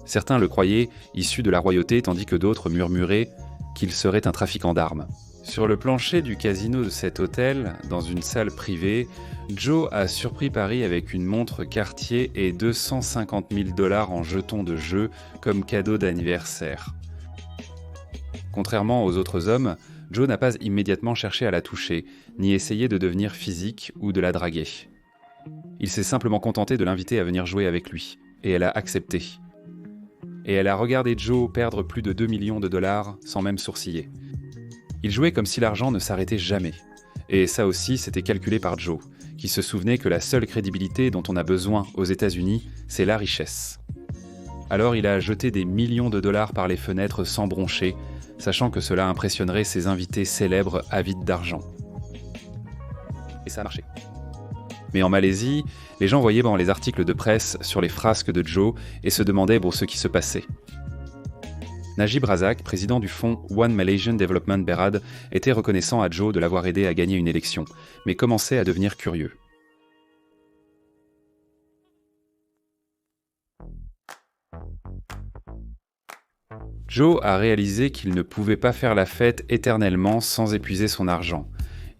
Certains le croyaient issu de la royauté, tandis que d'autres murmuraient qu'il serait un trafiquant d'armes. Sur le plancher du casino de cet hôtel, dans une salle privée, Joe a surpris Paris avec une montre Cartier et 250 000 $ en jetons de jeu comme cadeau d'anniversaire. Contrairement aux autres hommes, Joe n'a pas immédiatement cherché à la toucher, ni essayé de devenir physique ou de la draguer. Il s'est simplement contenté de l'inviter à venir jouer avec lui, et elle a accepté. et elle a regardé Joe perdre plus de 2 millions de dollars sans même sourciller. Il jouait comme si l'argent ne s'arrêtait jamais. Et ça aussi, c'était calculé par Joe, qui se souvenait que la seule crédibilité dont on a besoin aux États-Unis, c'est la richesse. Alors il a jeté des millions de dollars par les fenêtres sans broncher, sachant que cela impressionnerait ses invités célèbres avides d'argent. Et ça a marché. Mais en Malaisie, les gens voyaient les articles de presse sur les frasques de Joe et se demandaient ce qui se passait. Najib Razak, président du fonds One Malaysian Development Berhad, était reconnaissant à Joe de l'avoir aidé à gagner une élection, mais commençait à devenir curieux. Joe a réalisé qu'il ne pouvait pas faire la fête éternellement sans épuiser son argent.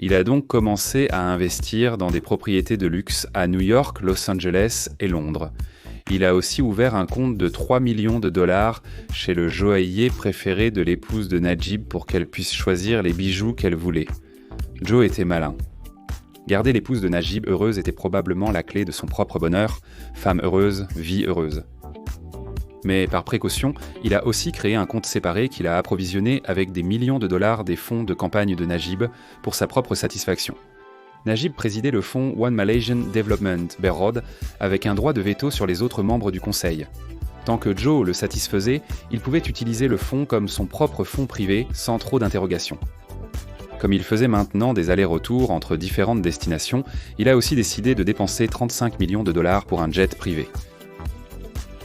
Il a donc commencé à investir dans des propriétés de luxe à New York, Los Angeles et Londres. Il a aussi ouvert un compte de 3 millions de dollars chez le joaillier préféré de l'épouse de Najib pour qu'elle puisse choisir les bijoux qu'elle voulait. Joe était malin. Garder l'épouse de Najib heureuse était probablement la clé de son propre bonheur. Femme heureuse, vie heureuse. Mais par précaution, il a aussi créé un compte séparé qu'il a approvisionné avec des millions de dollars des fonds de campagne de Najib pour sa propre satisfaction. Najib présidait le fonds One Malaysian Development Berhad avec un droit de veto sur les autres membres du conseil. Tant que Joe le satisfaisait, il pouvait utiliser le fonds comme son propre fonds privé sans trop d'interrogations. Comme il faisait maintenant des allers-retours entre différentes destinations, il a aussi décidé de dépenser 35 millions de dollars pour un jet privé.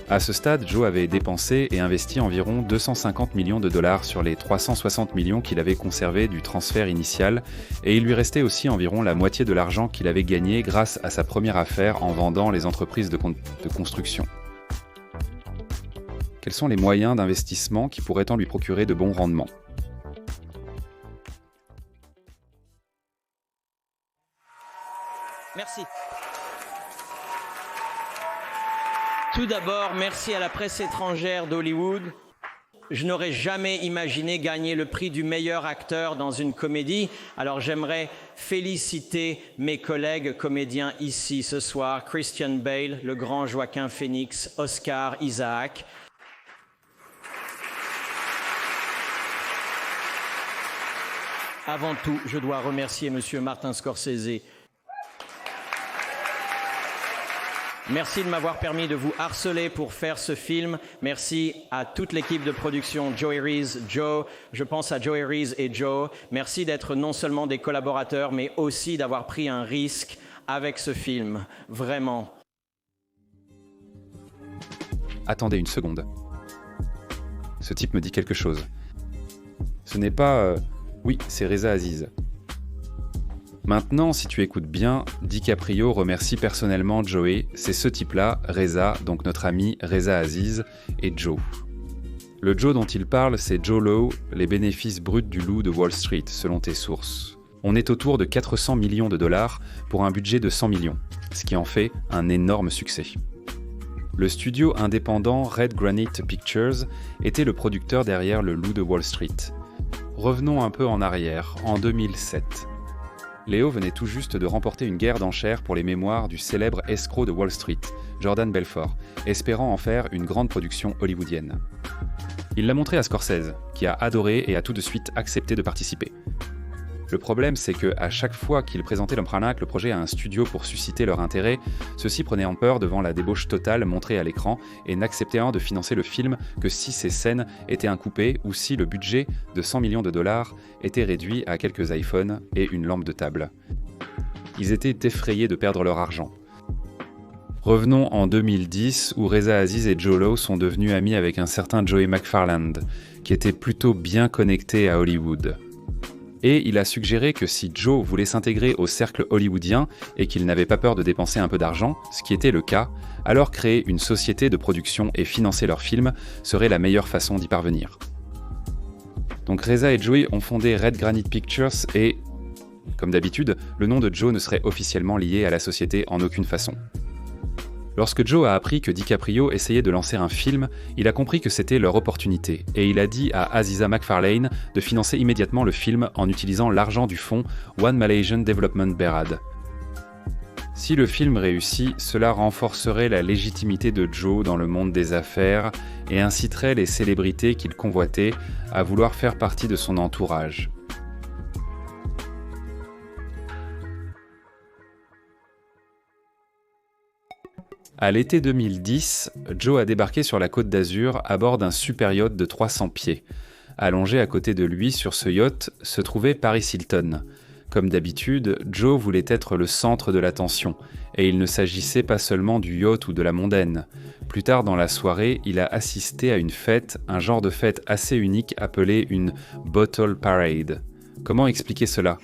À ce stade, Joe avait dépensé et investi environ 250 millions de dollars sur les 360 millions qu'il avait conservés du transfert initial, et il lui restait aussi environ la moitié de l'argent qu'il avait gagné grâce à sa première affaire en vendant les entreprises de construction. Quels sont les moyens d'investissement qui pourraient lui procurer de bons rendements ? Merci. Tout d'abord, merci à la presse étrangère d'Hollywood. Je n'aurais jamais imaginé gagner le prix du meilleur acteur dans une comédie. Alors j'aimerais féliciter mes collègues comédiens ici ce soir. Christian Bale, le grand Joaquin Phoenix, Oscar Isaac. Avant tout, je dois remercier Monsieur Martin Scorsese. Merci de m'avoir permis de vous harceler pour faire ce film. Merci à toute l'équipe de production, Joey Rees, Joe. Je pense à Joey Rees et Joe. Merci d'être non seulement des collaborateurs, mais aussi d'avoir pris un risque avec ce film. Vraiment. Attendez une seconde. Ce type me dit quelque chose. Ce n'est pas... Oui, c'est Reza Aziz. Maintenant, si tu écoutes bien, DiCaprio remercie personnellement Joey, c'est ce type-là, Reza, donc notre ami Reza Aziz, et Joe. Le Joe dont il parle, c'est Joe Low, les bénéfices bruts du loup de Wall Street, selon tes sources. On est autour de 400 millions de dollars pour un budget de 100 millions, ce qui en fait un énorme succès. Le studio indépendant Red Granite Pictures était le producteur derrière le loup de Wall Street. Revenons un peu en arrière, en 2007. Léo venait tout juste de remporter une guerre d'enchères pour les mémoires du célèbre escroc de Wall Street, Jordan Belfort, espérant en faire une grande production hollywoodienne. Il l'a montré à Scorsese, qui a adoré et a tout de suite accepté de participer. Le problème, c'est que à chaque fois qu'il présentait l'Umpranac, le projet à un studio pour susciter leur intérêt, ceux-ci prenaient en peur devant la débauche totale montrée à l'écran et n'acceptaient de financer le film que si ces scènes étaient incoupées ou si le budget de 100 millions de dollars était réduit à quelques iPhones et une lampe de table. Ils étaient effrayés de perdre leur argent. Revenons en 2010 où Reza Aziz et Joe Low sont devenus amis avec un certain Joey McFarland, qui était plutôt bien connecté à Hollywood. Et il a suggéré que si Joe voulait s'intégrer au cercle hollywoodien et qu'il n'avait pas peur de dépenser un peu d'argent, ce qui était le cas, alors créer une société de production et financer leurs films serait la meilleure façon d'y parvenir. Donc Reza et Joey ont fondé Red Granite Pictures et, comme d'habitude, le nom de Joe ne serait officiellement lié à la société en aucune façon. Lorsque Joe a appris que DiCaprio essayait de lancer un film, il a compris que c'était leur opportunité, et il a dit à Aziza McFarlane de financer immédiatement le film en utilisant l'argent du fonds One Malaysian Development Berhad. Si le film réussit, cela renforcerait la légitimité de Joe dans le monde des affaires et inciterait les célébrités qu'il convoitait à vouloir faire partie de son entourage. À l'été 2010, Joe a débarqué sur la Côte d'Azur à bord d'un super yacht de 300 pieds. Allongé à côté de lui sur ce yacht se trouvait Paris Hilton. Comme d'habitude, Joe voulait être le centre de l'attention, et il ne s'agissait pas seulement du yacht ou de la mondaine. Plus tard dans la soirée, il a assisté à une fête, un genre de fête assez unique appelée une « bottle parade ». Comment expliquer cela ?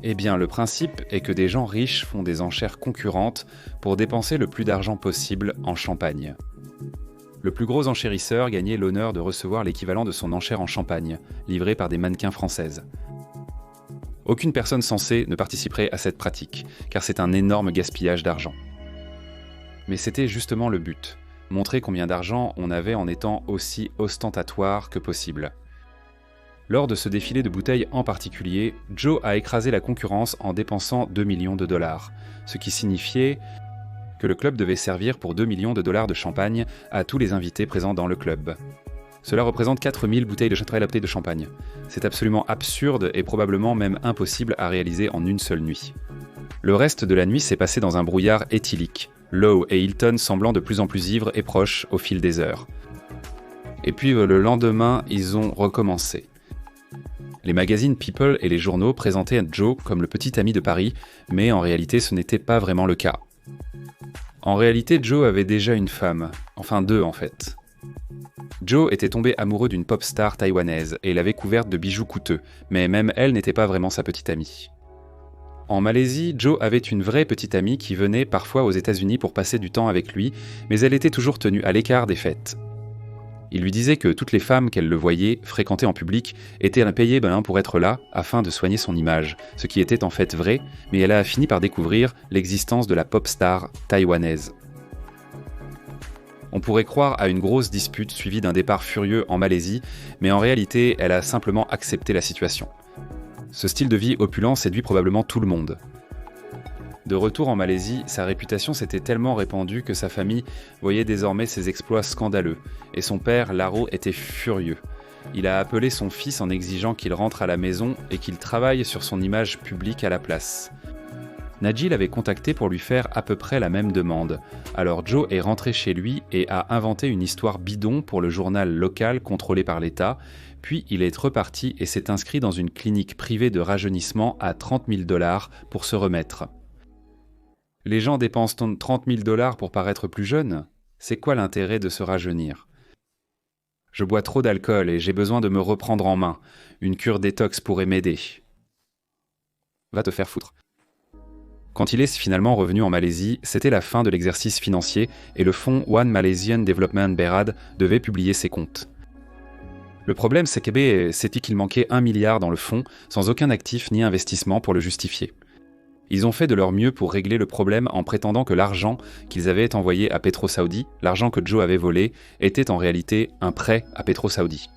Eh bien, le principe est que des gens riches font des enchères concurrentes pour dépenser le plus d'argent possible en champagne. Le plus gros enchérisseur gagnait l'honneur de recevoir l'équivalent de son enchère en champagne, livrée par des mannequins françaises. Aucune personne censée ne participerait à cette pratique, car c'est un énorme gaspillage d'argent. Mais c'était justement le but, montrer combien d'argent on avait en étant aussi ostentatoire que possible. Lors de ce défilé de bouteilles en particulier, Joe a écrasé la concurrence en dépensant 2 millions de dollars, ce qui signifiait que le club devait servir pour 2 millions de dollars de champagne à tous les invités présents dans le club. Cela représente 4000 bouteilles de très bouteilles de champagne. C'est absolument absurde et probablement même impossible à réaliser en une seule nuit. Le reste de la nuit s'est passé dans un brouillard éthylique, Lowe et Hilton semblant de plus en plus ivres et proches au fil des heures. Et puis le lendemain, ils ont recommencé. Les magazines People et les journaux présentaient Joe comme le petit ami de Paris, mais en réalité ce n'était pas vraiment le cas. En réalité, Joe avait déjà une femme, enfin 2 en fait. Joe était tombé amoureux d'une pop star taïwanaise et l'avait couverte de bijoux coûteux, mais même elle n'était pas vraiment sa petite amie. En Malaisie, Joe avait une vraie petite amie qui venait parfois aux États-Unis pour passer du temps avec lui, mais elle était toujours tenue à l'écart des fêtes. Il lui disait que toutes les femmes qu'elle le voyait fréquenter en public étaient payées pour être là afin de soigner son image, ce qui était en fait vrai, mais elle a fini par découvrir l'existence de la pop star taïwanaise. On pourrait croire à une grosse dispute suivie d'un départ furieux en Malaisie, mais en réalité, elle a simplement accepté la situation. Ce style de vie opulent séduit probablement tout le monde. De retour en Malaisie, sa réputation s'était tellement répandue que sa famille voyait désormais ses exploits scandaleux, et son père, Laro, était furieux. Il a appelé son fils en exigeant qu'il rentre à la maison et qu'il travaille sur son image publique à la place. Najee l'avait contacté pour lui faire à peu près la même demande. Alors Joe est rentré chez lui et a inventé une histoire bidon pour le journal local contrôlé par l'État, puis il est reparti et s'est inscrit dans une clinique privée de rajeunissement à 30 000 $ pour se remettre. Les gens dépensent 30 000 $ pour paraître plus jeunes ? C'est quoi l'intérêt de se rajeunir ? Je bois trop d'alcool et j'ai besoin de me reprendre en main. Une cure détox pourrait m'aider. Va te faire foutre. Quand il est finalement revenu en Malaisie, c'était la fin de l'exercice financier et le fonds One Malaysian Development Berhad devait publier ses comptes. Le problème, c'était qu'il manquait 1 milliard dans le fonds, sans aucun actif ni investissement pour le justifier. Ils ont fait de leur mieux pour régler le problème en prétendant que l'argent qu'ils avaient envoyé à PetroSaudi, l'argent que Joe avait volé, était en réalité un prêt à PetroSaudi.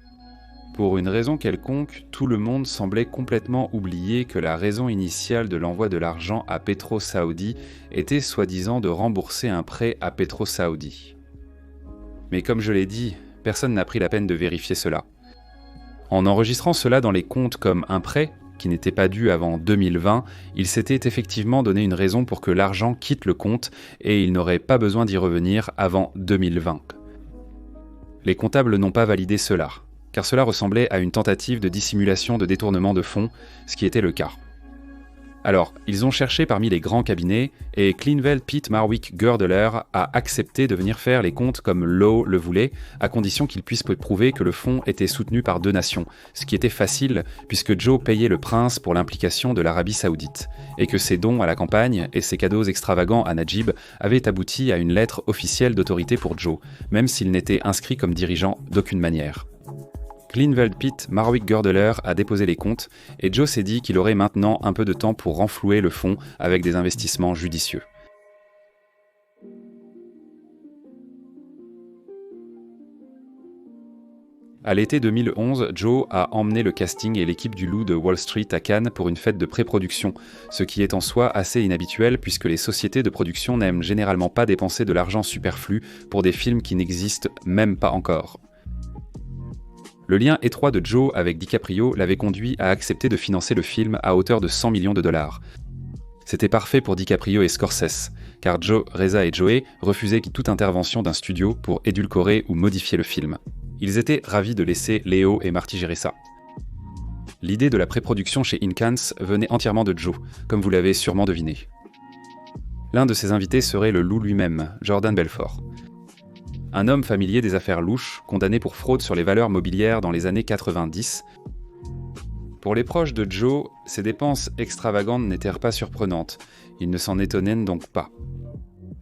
Pour une raison quelconque, tout le monde semblait complètement oublier que la raison initiale de l'envoi de l'argent à PetroSaudi était soi-disant de rembourser un prêt à PetroSaudi. Mais comme je l'ai dit, personne n'a pris la peine de vérifier cela. En enregistrant cela dans les comptes comme un prêt, qui n'était pas dû avant 2020, il s'était effectivement donné une raison pour que l'argent quitte le compte et il n'aurait pas besoin d'y revenir avant 2020. Les comptables n'ont pas validé cela, car cela ressemblait à une tentative de dissimulation de détournement de fonds, ce qui était le cas. Alors, ils ont cherché parmi les grands cabinets, et Cleanveld Pitt Marwick Goerdeler a accepté de venir faire les comptes comme Lowe le voulait, à condition qu'il puisse prouver que le fonds était soutenu par 2 nations, ce qui était facile, puisque Joe payait le prince pour l'implication de l'Arabie Saoudite, et que ses dons à la campagne et ses cadeaux extravagants à Najib avaient abouti à une lettre officielle d'autorité pour Joe, même s'il n'était inscrit comme dirigeant d'aucune manière. Cleanveld Pitt Marwick Goerdeler a déposé les comptes et Joe s'est dit qu'il aurait maintenant un peu de temps pour renflouer le fonds avec des investissements judicieux. À l'été 2011, Joe a emmené le casting et l'équipe du Loup de Wall Street à Cannes pour une fête de pré-production, ce qui est en soi assez inhabituel puisque les sociétés de production n'aiment généralement pas dépenser de l'argent superflu pour des films qui n'existent même pas encore. Le lien étroit de Joe avec DiCaprio l'avait conduit à accepter de financer le film à hauteur de 100 millions de dollars. C'était parfait pour DiCaprio et Scorsese, car Joe, Reza et Joey refusaient toute intervention d'un studio pour édulcorer ou modifier le film. Ils étaient ravis de laisser Leo et Marty gérer ça. L'idée de la pré-production chez Inkans venait entièrement de Joe, comme vous l'avez sûrement deviné. L'un de ses invités serait le loup lui-même, Jordan Belfort. Un homme familier des affaires louches, condamné pour fraude sur les valeurs mobilières dans les années 90. Pour les proches de Joe, ces dépenses extravagantes n'étaient pas surprenantes, ils ne s'en étonnaient donc pas.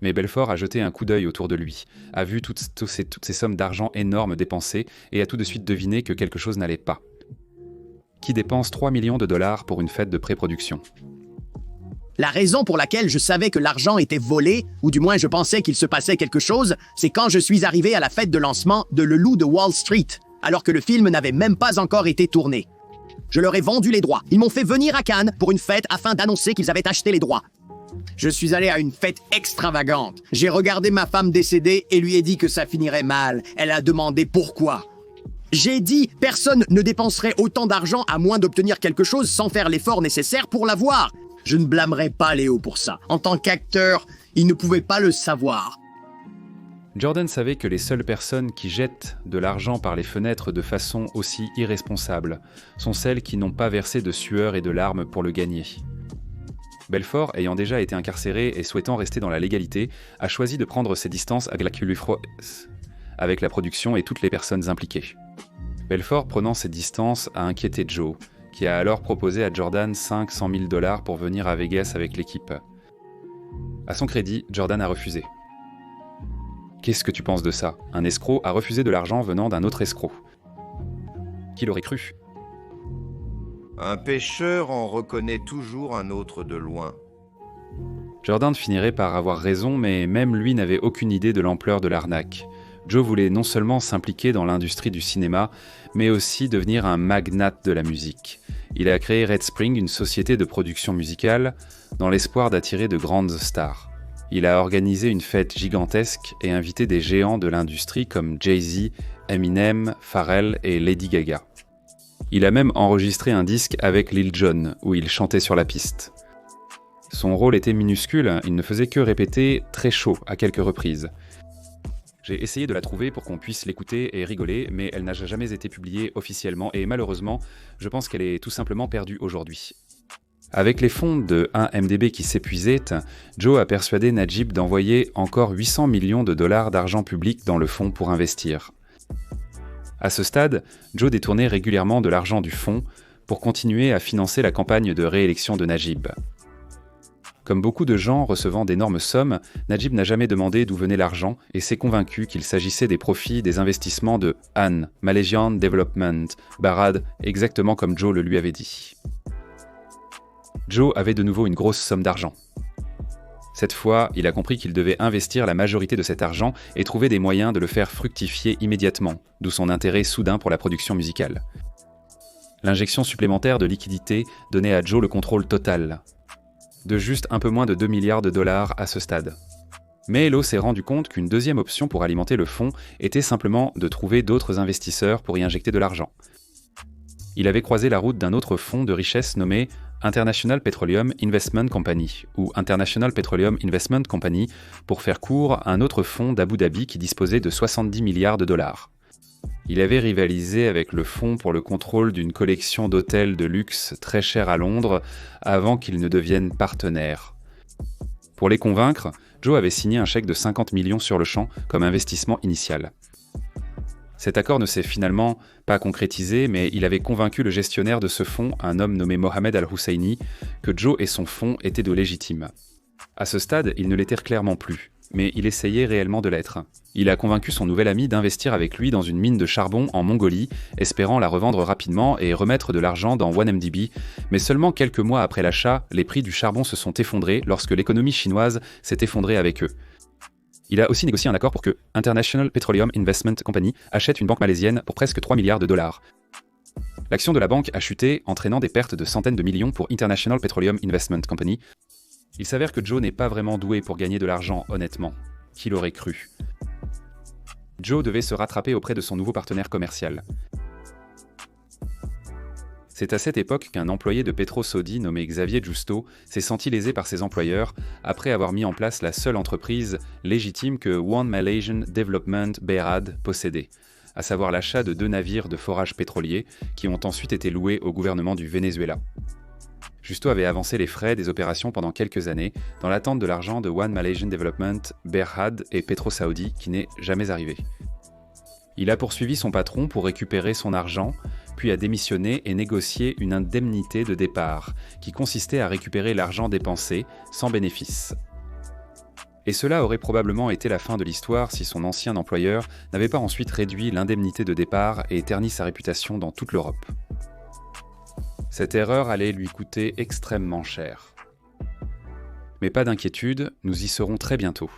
Mais Belfort a jeté un coup d'œil autour de lui, a vu toutes ces sommes d'argent énormes dépensées et a tout de suite deviné que quelque chose n'allait pas. Qui dépense 3 millions de dollars pour une fête de pré-production ? La raison pour laquelle je savais que l'argent était volé, ou du moins je pensais qu'il se passait quelque chose, c'est quand je suis arrivé à la fête de lancement de Le Loup de Wall Street, alors que le film n'avait même pas encore été tourné. Je leur ai vendu les droits. Ils m'ont fait venir à Cannes pour une fête afin d'annoncer qu'ils avaient acheté les droits. Je suis allé à une fête extravagante. J'ai regardé ma femme décédée et lui ai dit que ça finirait mal. Elle a demandé pourquoi. J'ai dit, personne ne dépenserait autant d'argent à moins d'obtenir quelque chose sans faire l'effort nécessaire pour l'avoir. Je ne blâmerai pas Léo pour ça. En tant qu'acteur, il ne pouvait pas le savoir. Jordan savait que les seules personnes qui jettent de l'argent par les fenêtres de façon aussi irresponsable sont celles qui n'ont pas versé de sueur et de larmes pour le gagner. Belfort, ayant déjà été incarcéré et souhaitant rester dans la légalité, a choisi de prendre ses distances avec la production et toutes les personnes impliquées. Belfort, prenant ses distances, a inquiété Joe, qui a alors proposé à Jordan 500 000 $ pour venir à Vegas avec l'équipe. À son crédit, Jordan a refusé. Qu'est-ce que tu penses de ça ? Un escroc a refusé de l'argent venant d'un autre escroc. Qui l'aurait cru ? Un pêcheur en reconnaît toujours un autre de loin. Jordan finirait par avoir raison, mais même lui n'avait aucune idée de l'ampleur de l'arnaque. Joe voulait non seulement s'impliquer dans l'industrie du cinéma, mais aussi devenir un magnate de la musique. Il a créé Red Spring, une société de production musicale, dans l'espoir d'attirer de grandes stars. Il a organisé une fête gigantesque et invité des géants de l'industrie comme Jay-Z, Eminem, Pharrell et Lady Gaga. Il a même enregistré un disque avec Lil Jon, où il chantait sur la piste. Son rôle était minuscule, il ne faisait que répéter « très chaud » à quelques reprises. J'ai essayé de la trouver pour qu'on puisse l'écouter et rigoler, mais elle n'a jamais été publiée officiellement et malheureusement, je pense qu'elle est tout simplement perdue aujourd'hui. Avec les fonds de 1MDB qui s'épuisaient, Joe a persuadé Najib d'envoyer encore 800 millions de dollars d'argent public dans le fonds pour investir. À ce stade, Joe détournait régulièrement de l'argent du fonds pour continuer à financer la campagne de réélection de Najib. Comme beaucoup de gens recevant d'énormes sommes, Najib n'a jamais demandé d'où venait l'argent et s'est convaincu qu'il s'agissait des profits des investissements de Han, Malaysian Development, Bharat, exactement comme Joe le lui avait dit. Joe avait de nouveau une grosse somme d'argent. Cette fois, il a compris qu'il devait investir la majorité de cet argent et trouver des moyens de le faire fructifier immédiatement, d'où son intérêt soudain pour la production musicale. L'injection supplémentaire de liquidité donnait à Joe le contrôle total, de juste un peu moins de 2 milliards de dollars à ce stade. Mais Lo s'est rendu compte qu'une deuxième option pour alimenter le fonds était simplement de trouver d'autres investisseurs pour y injecter de l'argent. Il avait croisé la route d'un autre fonds de richesse nommé International Petroleum Investment Company, ou International Petroleum Investment Company, pour faire court, un autre fonds d'Abu Dhabi qui disposait de 70 milliards de dollars. Il avait rivalisé avec le fonds pour le contrôle d'une collection d'hôtels de luxe très chers à Londres avant qu'ils ne deviennent partenaires. Pour les convaincre, Joe avait signé un chèque de 50 millions sur le champ comme investissement initial. Cet accord ne s'est finalement pas concrétisé, mais il avait convaincu le gestionnaire de ce fonds, un homme nommé Mohamed Al-Husseini, que Joe et son fonds étaient de légitimes. À ce stade, il ne l'était clairement plus, mais il essayait réellement de l'être. Il a convaincu son nouvel ami d'investir avec lui dans une mine de charbon en Mongolie, espérant la revendre rapidement et remettre de l'argent dans 1MDB, mais seulement quelques mois après l'achat, les prix du charbon se sont effondrés lorsque l'économie chinoise s'est effondrée avec eux. Il a aussi négocié un accord pour que International Petroleum Investment Company achète une banque malaisienne pour presque 3 milliards de dollars. L'action de la banque a chuté, entraînant des pertes de centaines de millions pour International Petroleum Investment Company. Il s'avère que Joe n'est pas vraiment doué pour gagner de l'argent, honnêtement. Qui l'aurait cru ? Joe devait se rattraper auprès de son nouveau partenaire commercial. C'est à cette époque qu'un employé de Petro-Saudi nommé Xavier Justo s'est senti lésé par ses employeurs après avoir mis en place la seule entreprise légitime que One Malaysian Development Berhad possédait, à savoir l'achat de 2 navires de forage pétrolier qui ont ensuite été loués au gouvernement du Venezuela. Justo avait avancé les frais des opérations pendant quelques années dans l'attente de l'argent de One Malaysian Development Berhad et Petro-Saudi qui n'est jamais arrivé. Il a poursuivi son patron pour récupérer son argent, puis a démissionné et négocié une indemnité de départ, qui consistait à récupérer l'argent dépensé, sans bénéfice. Et cela aurait probablement été la fin de l'histoire si son ancien employeur n'avait pas ensuite réduit l'indemnité de départ et terni sa réputation dans toute l'Europe. Cette erreur allait lui coûter extrêmement cher. Mais pas d'inquiétude, nous y serons très bientôt.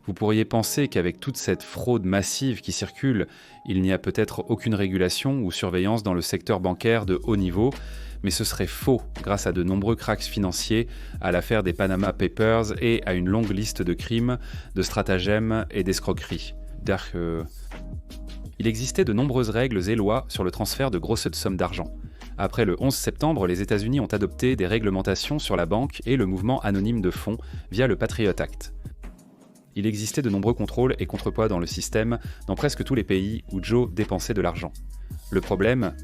Vous pourriez penser qu'avec toute cette fraude massive qui circule, il n'y a peut-être aucune régulation ou surveillance dans le secteur bancaire de haut niveau, mais ce serait faux grâce à de nombreux cracks financiers, à l'affaire des Panama Papers et à une longue liste de crimes, de stratagèmes et d'escroqueries. Il existait de nombreuses règles et lois sur le transfert de grosses sommes d'argent. Après le 11 septembre, les États-Unis ont adopté des réglementations sur la banque et le mouvement anonyme de fonds via le Patriot Act. Il existait de nombreux contrôles et contrepoids dans le système dans presque tous les pays où Joe dépensait de l'argent. Le problème,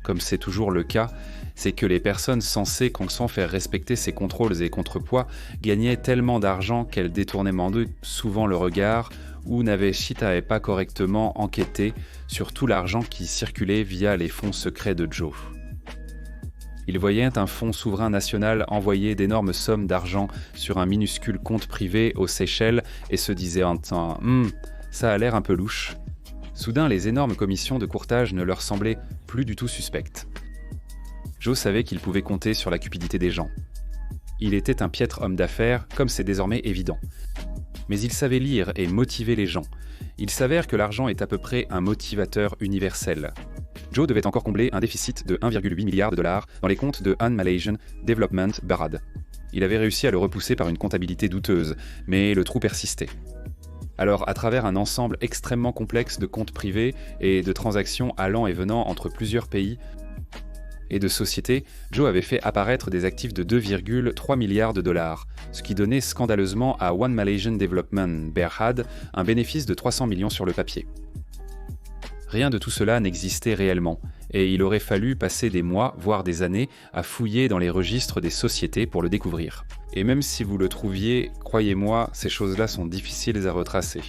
comme c'est toujours le cas, c'est que les personnes censées consent faire respecter ces contrôles et contrepoids gagnaient tellement d'argent qu'elles détournaient souvent le regard ou n'avaient pas correctement enquêté sur tout l'argent qui circulait via les fonds secrets de Joe. Il voyait un fonds souverain national envoyer d'énormes sommes d'argent sur un minuscule compte privé aux Seychelles et se disait en temps « ça a l'air un peu louche ». Soudain, les énormes commissions de courtage ne leur semblaient plus du tout suspectes. Joe savait qu'il pouvait compter sur la cupidité des gens. Il était un piètre homme d'affaires, comme c'est désormais évident. Mais il savait lire et motiver les gens. Il s'avère que l'argent est à peu près un motivateur universel. Joe devait encore combler un déficit de 1,8 milliard de dollars dans les comptes de One Malaysian Development Berhad. Il avait réussi à le repousser par une comptabilité douteuse, mais le trou persistait. Alors, à travers un ensemble extrêmement complexe de comptes privés et de transactions allant et venant entre plusieurs pays et de sociétés, Joe avait fait apparaître des actifs de 2,3 milliards de dollars, ce qui donnait scandaleusement à One Malaysian Development Berhad un bénéfice de 300 millions sur le papier. Rien de tout cela n'existait réellement, et il aurait fallu passer des mois, voire des années, à fouiller dans les registres des sociétés pour le découvrir. Et même si vous le trouviez, croyez-moi, ces choses-là sont difficiles à retracer.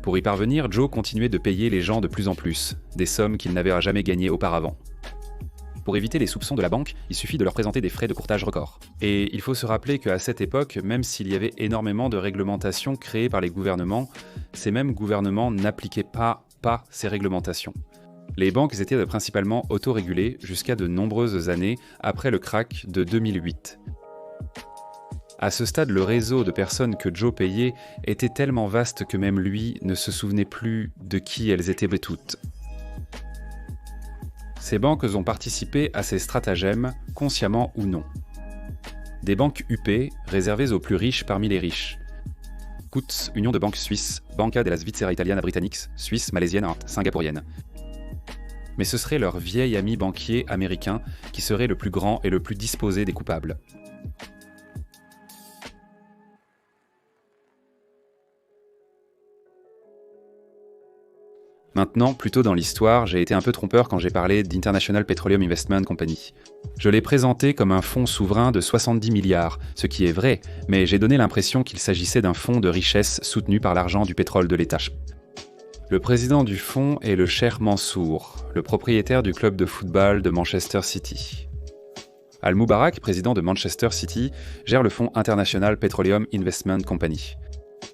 Pour y parvenir, Joe continuait de payer les gens de plus en plus, des sommes qu'il n'avait jamais gagnées auparavant. Pour éviter les soupçons de la banque, il suffit de leur présenter des frais de courtage records. Et il faut se rappeler qu'à cette époque, même s'il y avait énormément de réglementations créées par les gouvernements, ces mêmes gouvernements n'appliquaient pas ces réglementations. Les banques étaient principalement autorégulées jusqu'à de nombreuses années après le crack de 2008. À ce stade, le réseau de personnes que Joe payait était tellement vaste que même lui ne se souvenait plus de qui elles étaient toutes. Ces banques ont participé à ces stratagèmes, consciemment ou non. Des banques UP, réservées aux plus riches parmi les riches. Coutts, Union de banques suisses, Banca della Svizzera Italiana Britannics, suisse, malaisienne, singapourienne. Mais ce serait leur vieil ami banquier américain qui serait le plus grand et le plus disposé des coupables. Maintenant, plus tôt dans l'histoire, j'ai été un peu trompeur quand j'ai parlé d'International Petroleum Investment Company. Je l'ai présenté comme un fonds souverain de 70 milliards, ce qui est vrai, mais j'ai donné l'impression qu'il s'agissait d'un fonds de richesse soutenu par l'argent du pétrole de l'État. Le président du fonds est le Cheikh Mansour, le propriétaire du club de football de Manchester City. Al-Mubarak, président de Manchester City, gère le fonds International Petroleum Investment Company.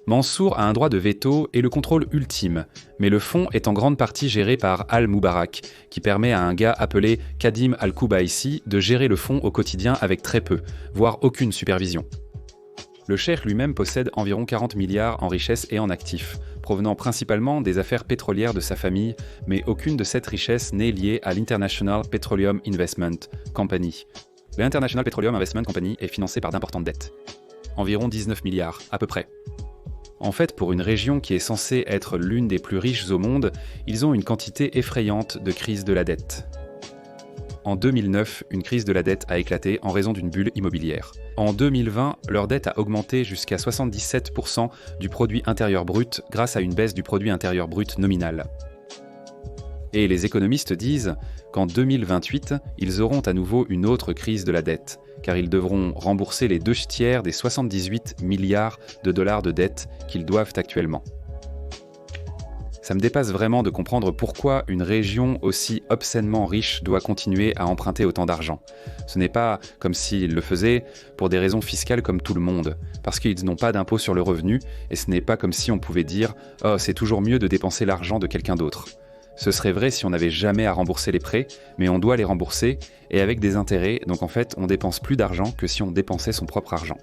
Mansour a un droit de veto et le contrôle ultime, mais le fonds est en grande partie géré par Al-Mubarak, qui permet à un gars appelé Kadim Al-Kubaisi de gérer le fonds au quotidien avec très peu, voire aucune supervision. Le cheikh lui-même possède environ 40 milliards en richesses et en actifs, provenant principalement des affaires pétrolières de sa famille, mais aucune de cette richesse n'est liée à l'International Petroleum Investment Company. L'International Petroleum Investment Company est financée par d'importantes dettes. Environ 19 milliards, à peu près. En fait, pour une région qui est censée être l'une des plus riches au monde, ils ont une quantité effrayante de crises de la dette. En 2009, une crise de la dette a éclaté en raison d'une bulle immobilière. En 2020, leur dette a augmenté jusqu'à 77% du produit intérieur brut grâce à une baisse du produit intérieur brut nominal. Et les économistes disent qu'en 2028, ils auront à nouveau une autre crise de la dette, car ils devront rembourser les 2/3 des 78 milliards de dollars de dette qu'ils doivent actuellement. Ça me dépasse vraiment de comprendre pourquoi une région aussi obscènement riche doit continuer à emprunter autant d'argent. Ce n'est pas comme s'ils le faisaient pour des raisons fiscales comme tout le monde, parce qu'ils n'ont pas d'impôt sur le revenu, et ce n'est pas comme si on pouvait dire « Oh, c'est toujours mieux de dépenser l'argent de quelqu'un d'autre ». Ce serait vrai si on n'avait jamais à rembourser les prêts, mais on doit les rembourser, et avec des intérêts, donc en fait on dépense plus d'argent que si on dépensait son propre argent.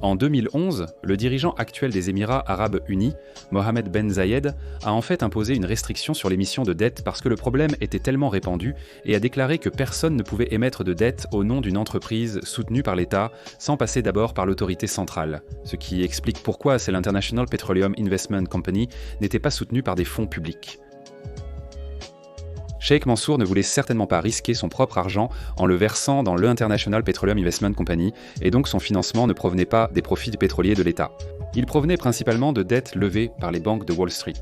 En 2011, le dirigeant actuel des Émirats Arabes Unis, Mohammed Ben Zayed, a en fait imposé une restriction sur l'émission de dette parce que le problème était tellement répandu et a déclaré que personne ne pouvait émettre de dette au nom d'une entreprise soutenue par l'État sans passer d'abord par l'autorité centrale. Ce qui explique pourquoi l'International Petroleum Investment Company n'était pas soutenue par des fonds publics. Sheikh Mansour ne voulait certainement pas risquer son propre argent en le versant dans l'International Petroleum Investment Company, et donc son financement ne provenait pas des profits pétroliers de l'État. Il provenait principalement de dettes levées par les banques de Wall Street.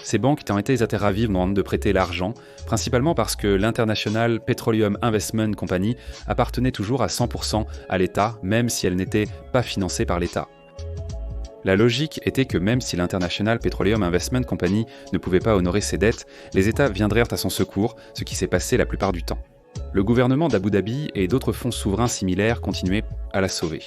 Ces banques étant été ravives de prêter l'argent, principalement parce que l'International Petroleum Investment Company appartenait toujours à 100% à l'État, même si elle n'était pas financée par l'État. La logique était que même si l'International Petroleum Investment Company ne pouvait pas honorer ses dettes, les États viendrent à son secours, ce qui s'est passé la plupart du temps. Le gouvernement d'Abu Dhabi et d'autres fonds souverains similaires continuaient à la sauver.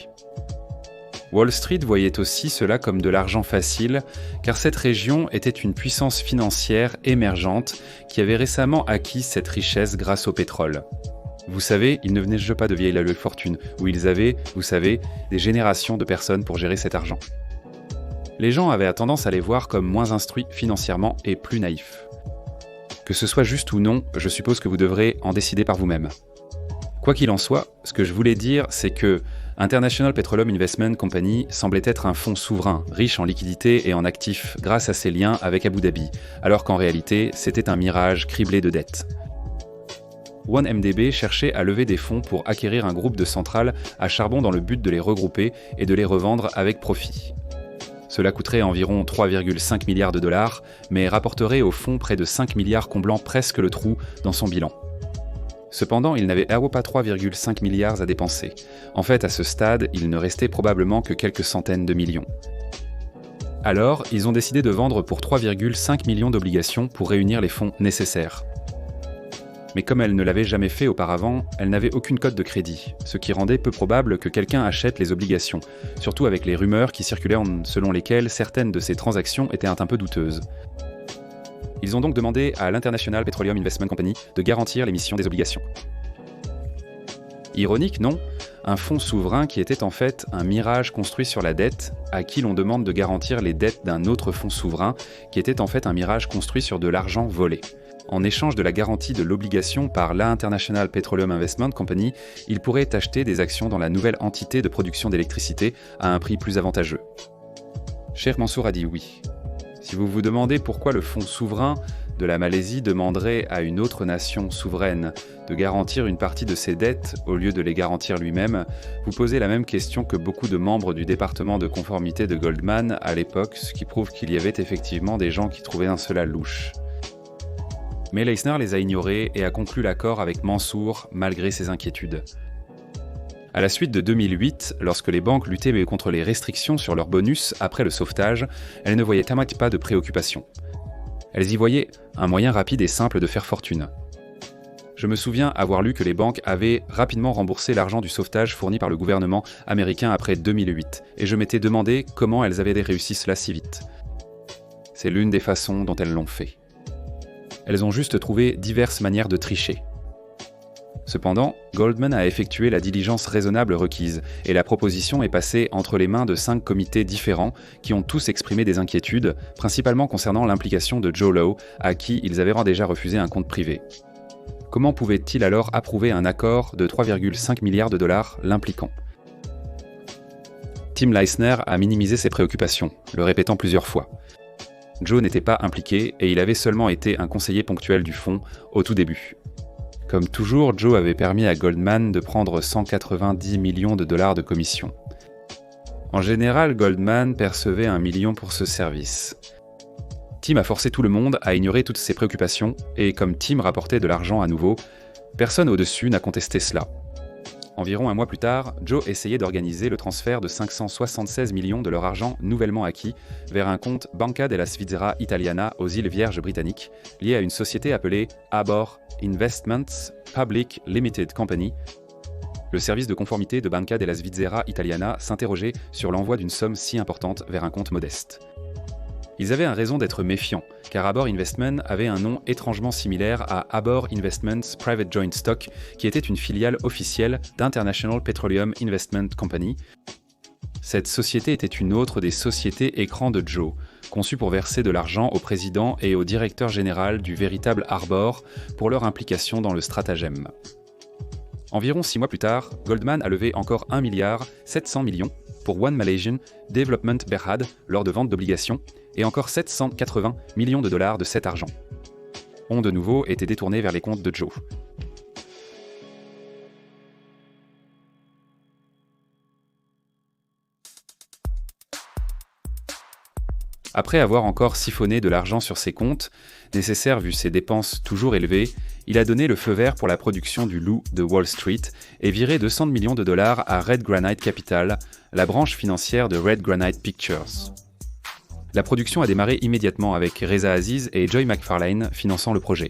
Wall Street voyait aussi cela comme de l'argent facile, car cette région était une puissance financière émergente qui avait récemment acquis cette richesse grâce au pétrole. Vous savez, ils ne venaient pas de vieilles fortunes, où ils avaient, vous savez, des générations de personnes pour gérer cet argent. Les gens avaient tendance à les voir comme moins instruits financièrement et plus naïfs. Que ce soit juste ou non, je suppose que vous devrez en décider par vous-même. Quoi qu'il en soit, ce que je voulais dire, c'est que International Petroleum Investment Company semblait être un fonds souverain, riche en liquidités et en actifs grâce à ses liens avec Abu Dhabi, alors qu'en réalité, c'était un mirage criblé de dettes. OneMDB cherchait à lever des fonds pour acquérir un groupe de centrales à charbon dans le but de les regrouper et de les revendre avec profit. Cela coûterait environ 3,5 milliards de dollars, mais rapporterait au fonds près de 5 milliards comblant presque le trou dans son bilan. Cependant, il n'avait pas 3,5 milliards à dépenser. En fait, à ce stade, il ne restait probablement que quelques centaines de millions. Alors, ils ont décidé de vendre pour 3,5 millions d'obligations pour réunir les fonds nécessaires. Mais comme elle ne l'avait jamais fait auparavant, elle n'avait aucune cote de crédit, ce qui rendait peu probable que quelqu'un achète les obligations, surtout avec les rumeurs qui circulaient selon lesquelles certaines de ces transactions étaient un peu douteuses. Ils ont donc demandé à l'International Petroleum Investment Company de garantir l'émission des obligations. Ironique, non ? Un fonds souverain qui était en fait un mirage construit sur la dette, à qui l'on demande de garantir les dettes d'un autre fonds souverain, qui était en fait un mirage construit sur de l'argent volé. En échange de la garantie de l'obligation par l'International Petroleum Investment Company, il pourrait acheter des actions dans la nouvelle entité de production d'électricité à un prix plus avantageux. Sheikh Mansour a dit oui. Si vous vous demandez pourquoi le fonds souverain de la Malaisie demanderait à une autre nation souveraine de garantir une partie de ses dettes au lieu de les garantir lui-même, vous posez la même question que beaucoup de membres du département de conformité de Goldman à l'époque, ce qui prouve qu'il y avait effectivement des gens qui trouvaient cela louche. Mais Leisner les a ignorés et a conclu l'accord avec Mansour malgré ses inquiétudes. À la suite de 2008, lorsque les banques luttaient contre les restrictions sur leurs bonus après le sauvetage, elles ne voyaient pas de préoccupation. Elles y voyaient un moyen rapide et simple de faire fortune. Je me souviens avoir lu que les banques avaient rapidement remboursé l'argent du sauvetage fourni par le gouvernement américain après 2008, et je m'étais demandé comment elles avaient réussi cela si vite. C'est l'une des façons dont elles l'ont fait. Elles ont juste trouvé diverses manières de tricher. Cependant, Goldman a effectué la diligence raisonnable requise, et la proposition est passée entre les mains de 5 comités différents qui ont tous exprimé des inquiétudes, principalement concernant l'implication de Joe Lowe, à qui ils avaient déjà refusé un compte privé. Comment pouvaient-ils alors approuver un accord de 3,5 milliards de dollars l'impliquant ? Tim Leissner a minimisé ses préoccupations, le répétant plusieurs fois. Joe n'était pas impliqué et il avait seulement été un conseiller ponctuel du fonds au tout début. Comme toujours, Joe avait permis à Goldman de prendre 190 millions de dollars de commission. En général, Goldman percevait 1 million pour ce service. Tim a forcé tout le monde à ignorer toutes ses préoccupations, et comme Tim rapportait de l'argent à nouveau, personne au-dessus n'a contesté cela. Environ un mois plus tard, Joe essayait d'organiser le transfert de 576 millions de leur argent nouvellement acquis vers un compte Banca della Svizzera Italiana aux îles Vierges britanniques, lié à une société appelée Arbor Investments Public Limited Company. Le service de conformité de Banca della Svizzera Italiana s'interrogeait sur l'envoi d'une somme si importante vers un compte modeste. Ils avaient raison d'être méfiants, car Arbor Investment avait un nom étrangement similaire à Arbor Investments Private Joint Stock, qui était une filiale officielle d'International Petroleum Investment Company. Cette société était une autre des sociétés écrans de Joe, conçue pour verser de l'argent au président et au directeur général du véritable Arbor pour leur implication dans le stratagème. Environ 6 mois plus tard, Goldman a levé encore 1,7 milliard pour One Malaysian Development Berhad lors de ventes d'obligations, et encore 780 millions de dollars de cet argent ont de nouveau été détournés vers les comptes de Joe. Après avoir encore siphonné de l'argent sur ses comptes, nécessaire vu ses dépenses toujours élevées, il a donné le feu vert pour la production du Loup de Wall Street et viré 200 millions de dollars à Red Granite Capital, la branche financière de Red Granite Pictures. La production a démarré immédiatement avec Reza Aziz et Joy McFarlane finançant le projet.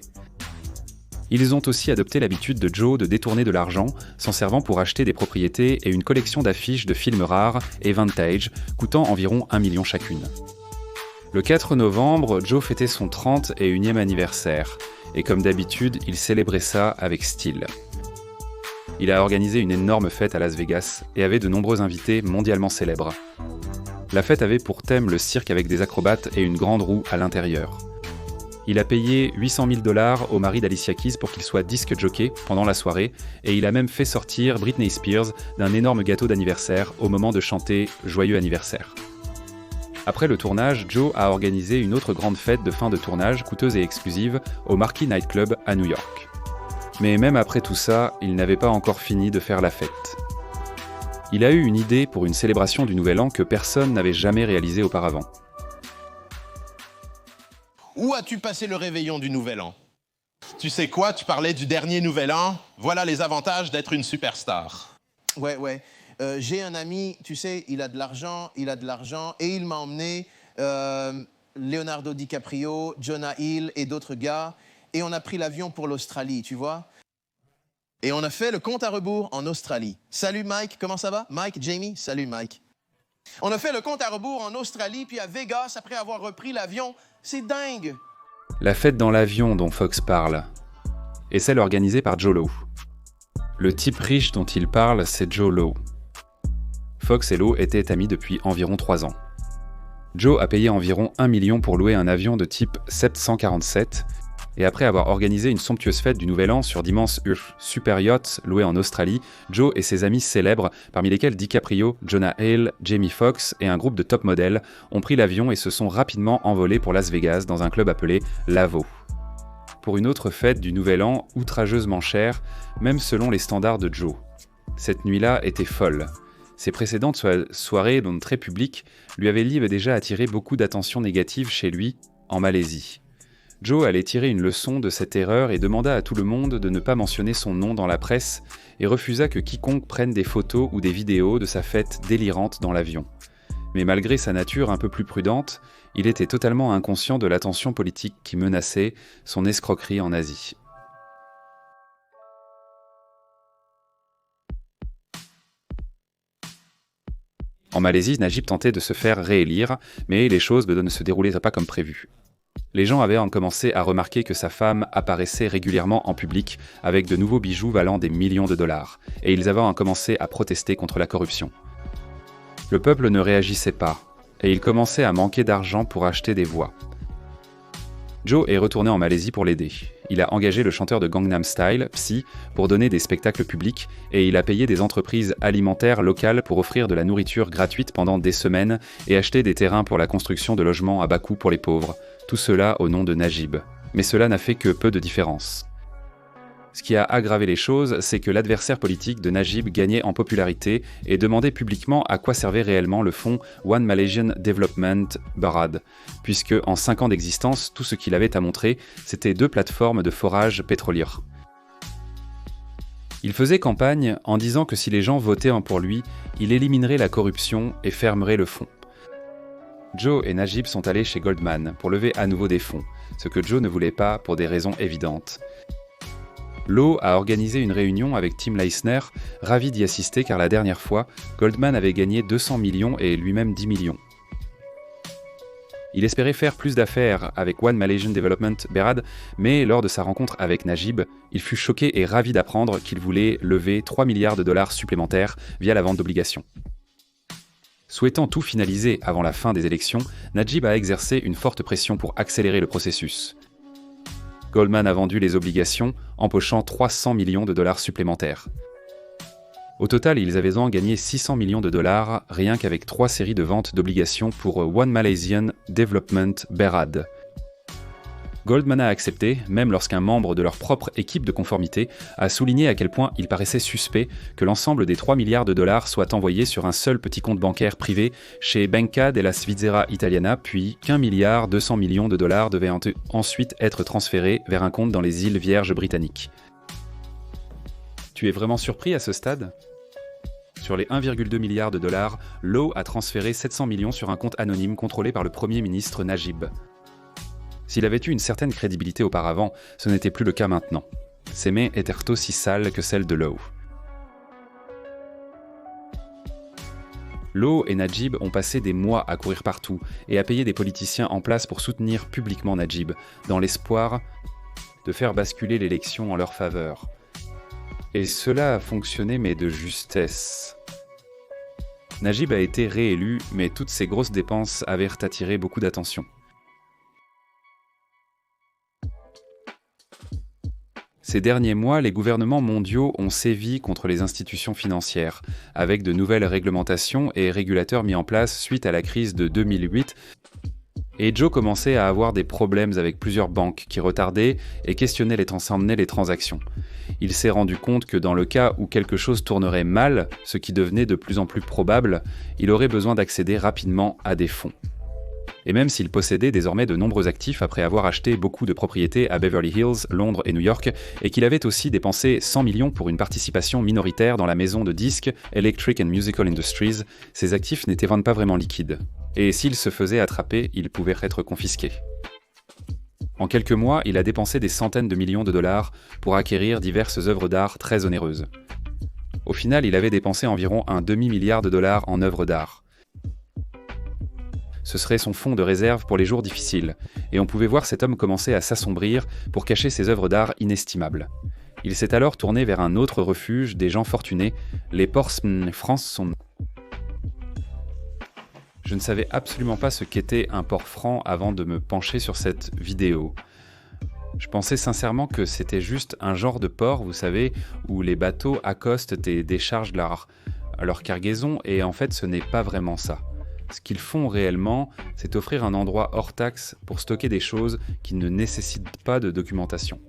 Ils ont aussi adopté l'habitude de Joe de détourner de l'argent, s'en servant pour acheter des propriétés et une collection d'affiches de films rares et vintage, coûtant environ 1 million chacune. Le 4 novembre, Joe fêtait son 31e anniversaire, et comme d'habitude, il célébrait ça avec style. Il a organisé une énorme fête à Las Vegas et avait de nombreux invités mondialement célèbres. La fête avait pour thème le cirque avec des acrobates et une grande roue à l'intérieur. Il a payé 800 000 $ au mari d'Alicia Keys pour qu'il soit disc jockey pendant la soirée, et il a même fait sortir Britney Spears d'un énorme gâteau d'anniversaire au moment de chanter « Joyeux anniversaire ». Après le tournage, Joe a organisé une autre grande fête de fin de tournage, coûteuse et exclusive, au Marquis Night Club à New York. Mais même après tout ça, il n'avait pas encore fini de faire la fête. Il a eu une idée pour une célébration du Nouvel An que personne n'avait jamais réalisée auparavant. Où as-tu passé le réveillon du Nouvel An? Tu sais quoi, tu parlais du dernier Nouvel An. Voilà les avantages d'être une superstar. Ouais. J'ai un ami, tu sais, il a de l'argent, et il m'a emmené Leonardo DiCaprio, Jonah Hill et d'autres gars, et on a pris l'avion pour l'Australie, tu vois. Et on a fait le compte à rebours en Australie. Salut Mike, comment ça va? Mike, Jamie, salut Mike. On a fait le compte à rebours en Australie, puis à Vegas, après avoir repris l'avion. C'est dingue! La fête dans l'avion dont Fox parle est celle organisée par Joe Lowe. Le type riche dont il parle, c'est Joe Lowe. Fox et Lowe étaient amis depuis environ 3 ans. Joe a payé environ 1 million pour louer un avion de type 747, et après avoir organisé une somptueuse fête du Nouvel An sur d'immenses super yachts loués en Australie, Joe et ses amis célèbres, parmi lesquels DiCaprio, Jonah Hill, Jamie Foxx et un groupe de top modèles, ont pris l'avion et se sont rapidement envolés pour Las Vegas dans un club appelé Lavo. Pour une autre fête du Nouvel An outrageusement chère, même selon les standards de Joe. Cette nuit-là était folle. Ses précédentes soirées, dont très publiques, lui avaient déjà attiré beaucoup d'attention négative chez lui, en Malaisie. Joe allait tirer une leçon de cette erreur et demanda à tout le monde de ne pas mentionner son nom dans la presse et refusa que quiconque prenne des photos ou des vidéos de sa fête délirante dans l'avion. Mais malgré sa nature un peu plus prudente, il était totalement inconscient de la tension politique qui menaçait son escroquerie en Asie. En Malaisie, Najib tentait de se faire réélire, mais les choses ne se déroulaient pas comme prévu. Les gens avaient commencé à remarquer que sa femme apparaissait régulièrement en public avec de nouveaux bijoux valant des millions de dollars, et ils avaient commencé à protester contre la corruption. Le peuple ne réagissait pas, et il commençait à manquer d'argent pour acheter des voix. Joe est retourné en Malaisie pour l'aider. Il a engagé le chanteur de Gangnam Style, Psy, pour donner des spectacles publics, et il a payé des entreprises alimentaires locales pour offrir de la nourriture gratuite pendant des semaines et acheter des terrains pour la construction de logements à bas coût pour les pauvres. Tout cela au nom de Najib. Mais cela n'a fait que peu de différence. Ce qui a aggravé les choses, c'est que l'adversaire politique de Najib gagnait en popularité et demandait publiquement à quoi servait réellement le fonds One Malaysian Development Berhad, puisque en 5 ans d'existence, tout ce qu'il avait à montrer, c'était 2 plateformes de forage pétrolières. Il faisait campagne en disant que si les gens votaient pour lui, il éliminerait la corruption et fermerait le fonds. Joe et Najib sont allés chez Goldman pour lever à nouveau des fonds, ce que Joe ne voulait pas pour des raisons évidentes. Lowe a organisé une réunion avec Tim Leissner, ravi d'y assister car la dernière fois, Goldman avait gagné 200 millions et lui-même 10 millions. Il espérait faire plus d'affaires avec One Malaysian Development Berhad, mais lors de sa rencontre avec Najib, il fut choqué et ravi d'apprendre qu'il voulait lever 3 milliards de dollars supplémentaires via la vente d'obligations. Souhaitant tout finaliser avant la fin des élections, Najib a exercé une forte pression pour accélérer le processus. Goldman a vendu les obligations, empochant 300 millions de dollars supplémentaires. Au total, ils avaient gagné 600 millions de dollars rien qu'avec 3 séries de ventes d'obligations pour One Malaysian Development Berhad. Goldman a accepté, même lorsqu'un membre de leur propre équipe de conformité a souligné à quel point il paraissait suspect que l'ensemble des 3 milliards de dollars soit envoyé sur un seul petit compte bancaire privé chez Banca della Svizzera Italiana, puis qu'1 milliard 200 millions de dollars devaient ensuite être transférés vers un compte dans les îles Vierges britanniques. Tu es vraiment surpris à ce stade ? Sur les 1,2 milliard de dollars, Lowe a transféré 700 millions sur un compte anonyme contrôlé par le Premier ministre Najib. S'il avait eu une certaine crédibilité auparavant, ce n'était plus le cas maintenant. Ses mains étaient aussi sales que celles de Lowe. Lowe et Najib ont passé des mois à courir partout et à payer des politiciens en place pour soutenir publiquement Najib, dans l'espoir de faire basculer l'élection en leur faveur. Et cela a fonctionné, mais de justesse. Najib a été réélu, mais toutes ces grosses dépenses avaient attiré beaucoup d'attention. Ces derniers mois, les gouvernements mondiaux ont sévi contre les institutions financières, avec de nouvelles réglementations et régulateurs mis en place suite à la crise de 2008, et Joe commençait à avoir des problèmes avec plusieurs banques qui retardaient et questionnaient les transactions. Il s'est rendu compte que dans le cas où quelque chose tournerait mal, ce qui devenait de plus en plus probable, il aurait besoin d'accéder rapidement à des fonds. Et même s'il possédait désormais de nombreux actifs après avoir acheté beaucoup de propriétés à Beverly Hills, Londres et New York, et qu'il avait aussi dépensé 100 millions pour une participation minoritaire dans la maison de disques Electric and Musical Industries, ses actifs n'étaient pas vraiment liquides. Et s'il se faisait attraper, ils pouvaient être confisqués. En quelques mois, il a dépensé des centaines de millions de dollars pour acquérir diverses œuvres d'art très onéreuses. Au final, il avait dépensé environ un demi-milliard de dollars en œuvres d'art. Ce serait son fonds de réserve pour les jours difficiles, et on pouvait voir cet homme commencer à s'assombrir pour cacher ses œuvres d'art inestimables. Il s'est alors tourné vers un autre refuge des gens fortunés, les ports-francs. Je ne savais absolument pas ce qu'était un port franc avant de me pencher sur cette vidéo. Je pensais sincèrement que c'était juste un genre de port, vous savez, où les bateaux accostent et déchargent leur cargaison, et en fait ce n'est pas vraiment ça. Ce qu'ils font réellement, c'est offrir un endroit hors taxe pour stocker des choses qui ne nécessitent pas de documentation.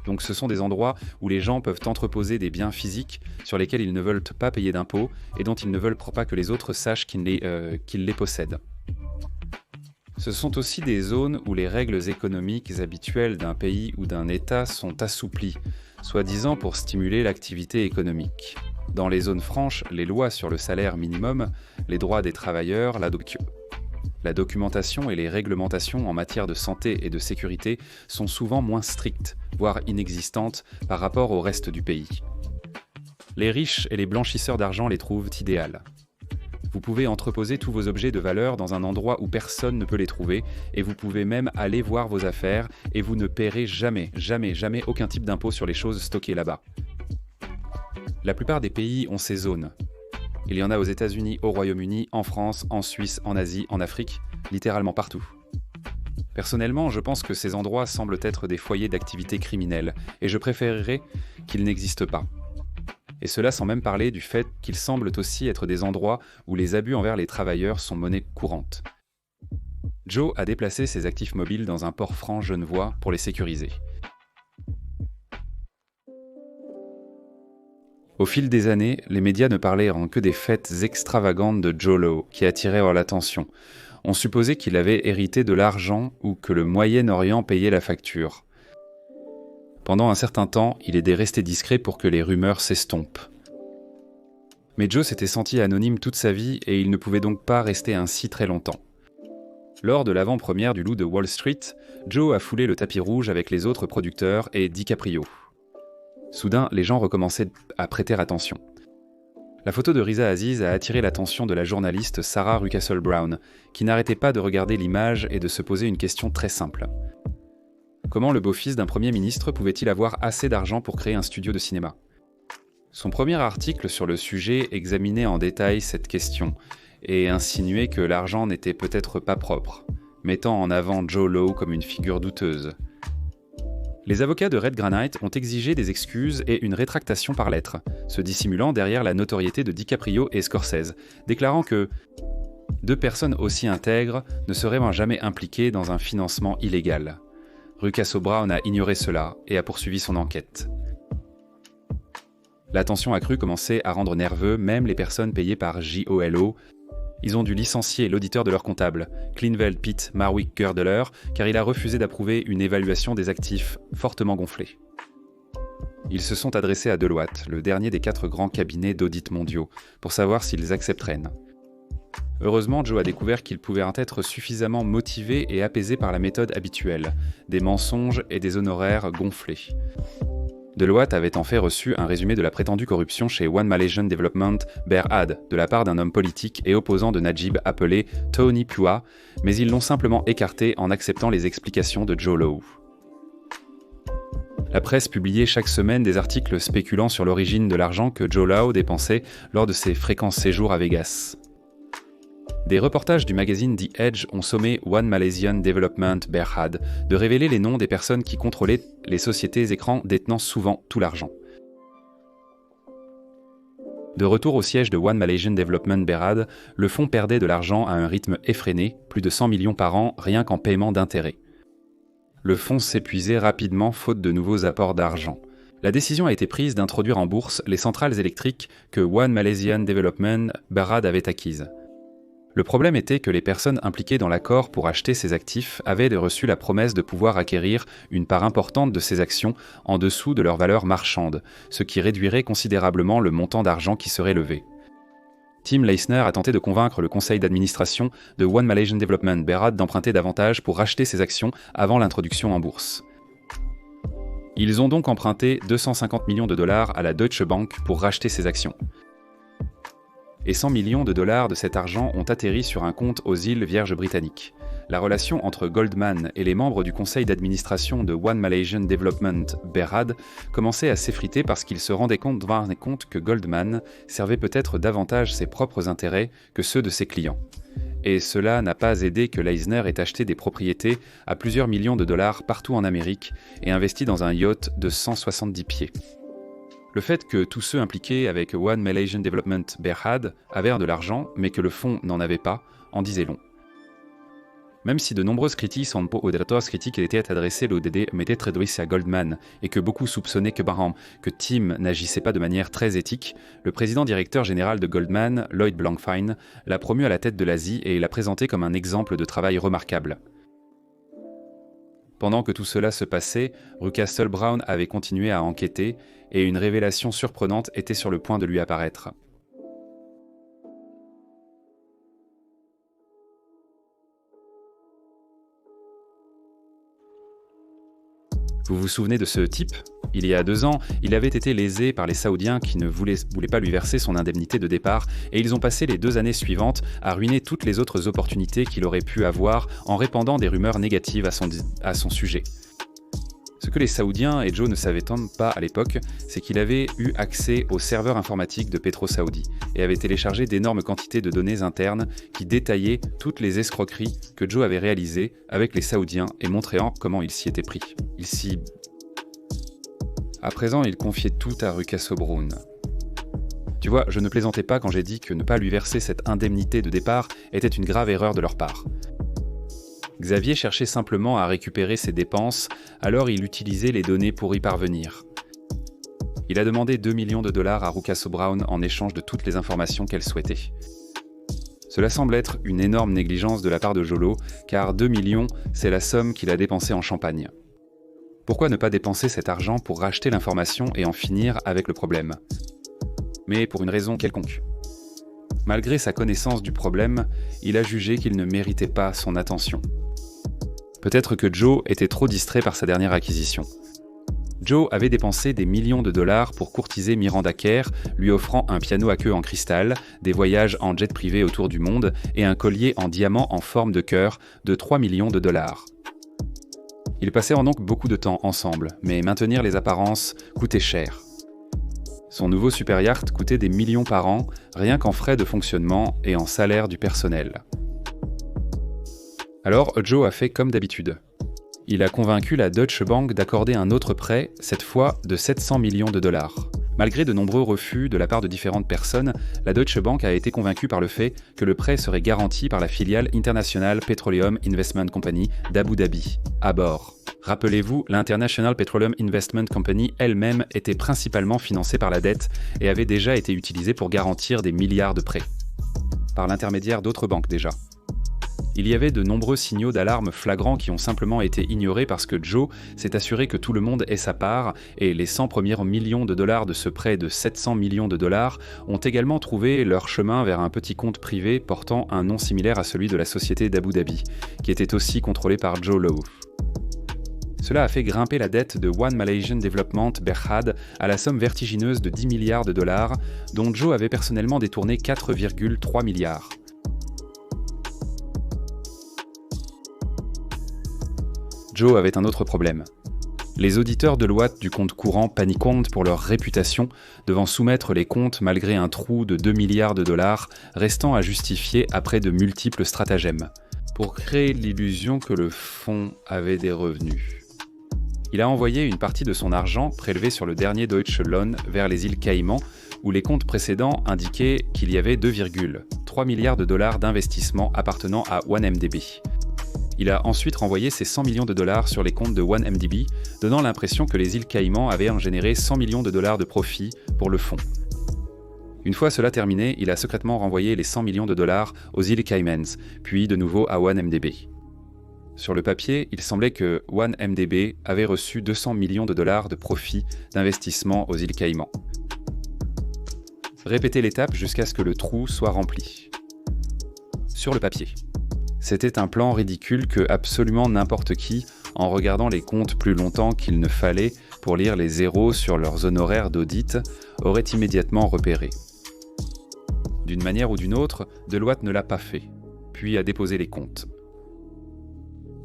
Donc ce sont des endroits où les gens peuvent entreposer des biens physiques sur lesquels ils ne veulent pas payer d'impôts et dont ils ne veulent pas que les autres sachent qu'ils les possèdent. Ce sont aussi des zones où les règles économiques habituelles d'un pays ou d'un État sont assouplies, soi-disant pour stimuler l'activité économique. Dans les zones franches, les lois sur le salaire minimum, les droits des travailleurs, la documentation et les réglementations en matière de santé et de sécurité sont souvent moins strictes, voire inexistantes par rapport au reste du pays. Les riches et les blanchisseurs d'argent les trouvent idéales. Vous pouvez entreposer tous vos objets de valeur dans un endroit où personne ne peut les trouver, et vous pouvez même aller voir vos affaires, et vous ne paierez jamais aucun type d'impôt sur les choses stockées là-bas. La plupart des pays ont ces zones. Il y en a aux États-Unis, au Royaume-Uni, en France, en Suisse, en Asie, en Afrique, littéralement partout. Personnellement, je pense que ces endroits semblent être des foyers d'activité criminelle, et je préférerais qu'ils n'existent pas. Et cela sans même parler du fait qu'ils semblent aussi être des endroits où les abus envers les travailleurs sont monnaie courante. Joe a déplacé ses actifs mobiles dans un port franc genevois pour les sécuriser. Au fil des années, les médias ne parlèrent que des fêtes extravagantes de Joe Lowe qui attirèrent l'attention. On supposait qu'il avait hérité de l'argent ou que le Moyen-Orient payait la facture. Pendant un certain temps, il est resté discret pour que les rumeurs s'estompent. Mais Joe s'était senti anonyme toute sa vie et il ne pouvait donc pas rester ainsi très longtemps. Lors de l'avant-première du Loup de Wall Street, Joe a foulé le tapis rouge avec les autres producteurs et DiCaprio. Soudain, les gens recommençaient à prêter attention. La photo de Riza Aziz a attiré l'attention de la journaliste Sarah Russell Brown, qui n'arrêtait pas de regarder l'image et de se poser une question très simple. Comment le beau-fils d'un Premier ministre pouvait-il avoir assez d'argent pour créer un studio de cinéma ? Son premier article sur le sujet examinait en détail cette question et insinuait que l'argent n'était peut-être pas propre, mettant en avant Joe Lowe comme une figure douteuse. Les avocats de Red Granite ont exigé des excuses et une rétractation par lettre, se dissimulant derrière la notoriété de DiCaprio et Scorsese, déclarant que deux personnes aussi intègres ne seraient jamais impliquées dans un financement illégal. Rucasso Brown a ignoré cela et a poursuivi son enquête. La tension accrue commençait à rendre nerveux même les personnes payées par JOLO. Ils ont dû licencier l'auditeur de leur comptable, Clinveld Pitt Marwick Gerdeler, car il a refusé d'approuver une évaluation des actifs fortement gonflés. Ils se sont adressés à Deloitte, le dernier des 4 grands cabinets d'audit mondiaux, pour savoir s'ils accepteraient. Heureusement, Joe a découvert qu'ils pouvaient être suffisamment motivés et apaisés par la méthode habituelle, des mensonges et des honoraires gonflés. Deloitte avait en fait reçu un résumé de la prétendue corruption chez One Malaysian Development Berhad de la part d'un homme politique et opposant de Najib appelé Tony Phua, mais ils l'ont simplement écarté en acceptant les explications de Joe Lowe. La presse publiait chaque semaine des articles spéculant sur l'origine de l'argent que Joe Lowe dépensait lors de ses fréquents séjours à Vegas. Des reportages du magazine The Edge ont sommé One Malaysian Development Berhad de révéler les noms des personnes qui contrôlaient les sociétés écrans détenant souvent tout l'argent. De retour au siège de One Malaysian Development Berhad, le fonds perdait de l'argent à un rythme effréné, plus de 100 millions par an rien qu'en paiement d'intérêts. Le fonds s'épuisait rapidement faute de nouveaux apports d'argent. La décision a été prise d'introduire en bourse les centrales électriques que One Malaysian Development Berhad avait acquises. Le problème était que les personnes impliquées dans l'accord pour acheter ces actifs avaient reçu la promesse de pouvoir acquérir une part importante de ces actions en dessous de leur valeur marchande, ce qui réduirait considérablement le montant d'argent qui serait levé. Tim Leissner a tenté de convaincre le conseil d'administration de One Malaysian Development Berhad d'emprunter davantage pour racheter ces actions avant l'introduction en bourse. Ils ont donc emprunté 250 millions de dollars à la Deutsche Bank pour racheter ces actions. Et 100 millions de dollars de cet argent ont atterri sur un compte aux îles Vierges britanniques. La relation entre Goldman et les membres du conseil d'administration de One Malaysian Development Berhad commençait à s'effriter parce qu'ils se rendaient compte que Goldman servait peut-être davantage ses propres intérêts que ceux de ses clients. Et cela n'a pas aidé que Leissner ait acheté des propriétés à plusieurs millions de dollars partout en Amérique et investi dans un yacht de 170 pieds. Le fait que tous ceux impliqués avec One Malaysian Development Berhad avaient de l'argent, mais que le fonds n'en avait pas, en disait long. Même si de nombreuses critiques étaient adressées l'ODD mettaient traduites à Goldman et que beaucoup soupçonnaient que Tim n'agissait pas de manière très éthique, le président-directeur général de Goldman, Lloyd Blankfein, l'a promu à la tête de l'Asie et l'a présenté comme un exemple de travail remarquable. Pendant que tout cela se passait, Rucasso Brown avait continué à enquêter et une révélation surprenante était sur le point de lui apparaître. Vous vous souvenez de ce type ? Il y a 2 ans, il avait été lésé par les Saoudiens qui ne voulaient pas lui verser son indemnité de départ et ils ont passé les 2 années suivantes à ruiner toutes les autres opportunités qu'il aurait pu avoir en répandant des rumeurs négatives à son sujet. Ce que les Saoudiens et Joe ne savaient tant pas à l'époque, c'est qu'il avait eu accès aux serveurs informatiques de PetroSaudi et avait téléchargé d'énormes quantités de données internes qui détaillaient toutes les escroqueries que Joe avait réalisées avec les Saoudiens et montrant comment il s'y était pris. À présent, il confiait tout à Rucas O'Brown. Tu vois, je ne plaisantais pas quand j'ai dit que ne pas lui verser cette indemnité de départ était une grave erreur de leur part. Xavier cherchait simplement à récupérer ses dépenses, alors il utilisait les données pour y parvenir. Il a demandé 2 millions de dollars à Rucas O'Brown en échange de toutes les informations qu'elle souhaitait. Cela semble être une énorme négligence de la part de Jolo, car 2 millions, c'est la somme qu'il a dépensée en champagne. Pourquoi ne pas dépenser cet argent pour racheter l'information et en finir avec le problème ? Mais pour une raison quelconque. Malgré sa connaissance du problème, il a jugé qu'il ne méritait pas son attention. Peut-être que Joe était trop distrait par sa dernière acquisition. Joe avait dépensé des millions de dollars pour courtiser Miranda Kerr, lui offrant un piano à queue en cristal, des voyages en jet privé autour du monde et un collier en diamant en forme de cœur de 3 millions de dollars. Ils passaient donc beaucoup de temps ensemble, mais maintenir les apparences coûtait cher. Son nouveau super yacht coûtait des millions par an, rien qu'en frais de fonctionnement et en salaire du personnel. Alors Joe a fait comme d'habitude. Il a convaincu la Deutsche Bank d'accorder un autre prêt, cette fois de 700 millions de dollars. Malgré de nombreux refus de la part de différentes personnes, la Deutsche Bank a été convaincue par le fait que le prêt serait garanti par la filiale International Petroleum Investment Company d'Abu Dhabi, à bord. Rappelez-vous, l'International Petroleum Investment Company elle-même était principalement financée par la dette et avait déjà été utilisée pour garantir des milliards de prêts. Par l'intermédiaire d'autres banques déjà. Il y avait de nombreux signaux d'alarme flagrants qui ont simplement été ignorés parce que Joe s'est assuré que tout le monde ait sa part et les 100 premiers millions de dollars de ce prêt de 700 millions de dollars ont également trouvé leur chemin vers un petit compte privé portant un nom similaire à celui de la société d'Abu Dhabi, qui était aussi contrôlée par Joe Lowe. Cela a fait grimper la dette de One Malaysian Development Berhad à la somme vertigineuse de 10 milliards de dollars, dont Joe avait personnellement détourné 4,3 milliards. Joe avait un autre problème. Les auditeurs de loi du compte courant paniquant pour leur réputation, devant soumettre les comptes malgré un trou de 2 milliards de dollars restant à justifier après de multiples stratagèmes, pour créer l'illusion que le fonds avait des revenus. Il a envoyé une partie de son argent prélevé sur le dernier Deutsche Loan vers les îles Caïmans, où les comptes précédents indiquaient qu'il y avait 2,3 milliards de dollars d'investissement appartenant à OneMDB. Il a ensuite renvoyé ses 100 millions de dollars sur les comptes de OneMDB, donnant l'impression que les îles Caïmans avaient généré 100 millions de dollars de profit pour le fonds. Une fois cela terminé, il a secrètement renvoyé les 100 millions de dollars aux îles Caymans, puis de nouveau à OneMDB. Sur le papier, il semblait que OneMDB avait reçu 200 millions de dollars de profit d'investissement aux îles Caïmans. Répétez l'étape jusqu'à ce que le trou soit rempli. Sur le papier. C'était un plan ridicule que absolument n'importe qui, en regardant les comptes plus longtemps qu'il ne fallait pour lire les zéros sur leurs honoraires d'audit, aurait immédiatement repéré. D'une manière ou d'une autre, Deloitte ne l'a pas fait, puis a déposé les comptes.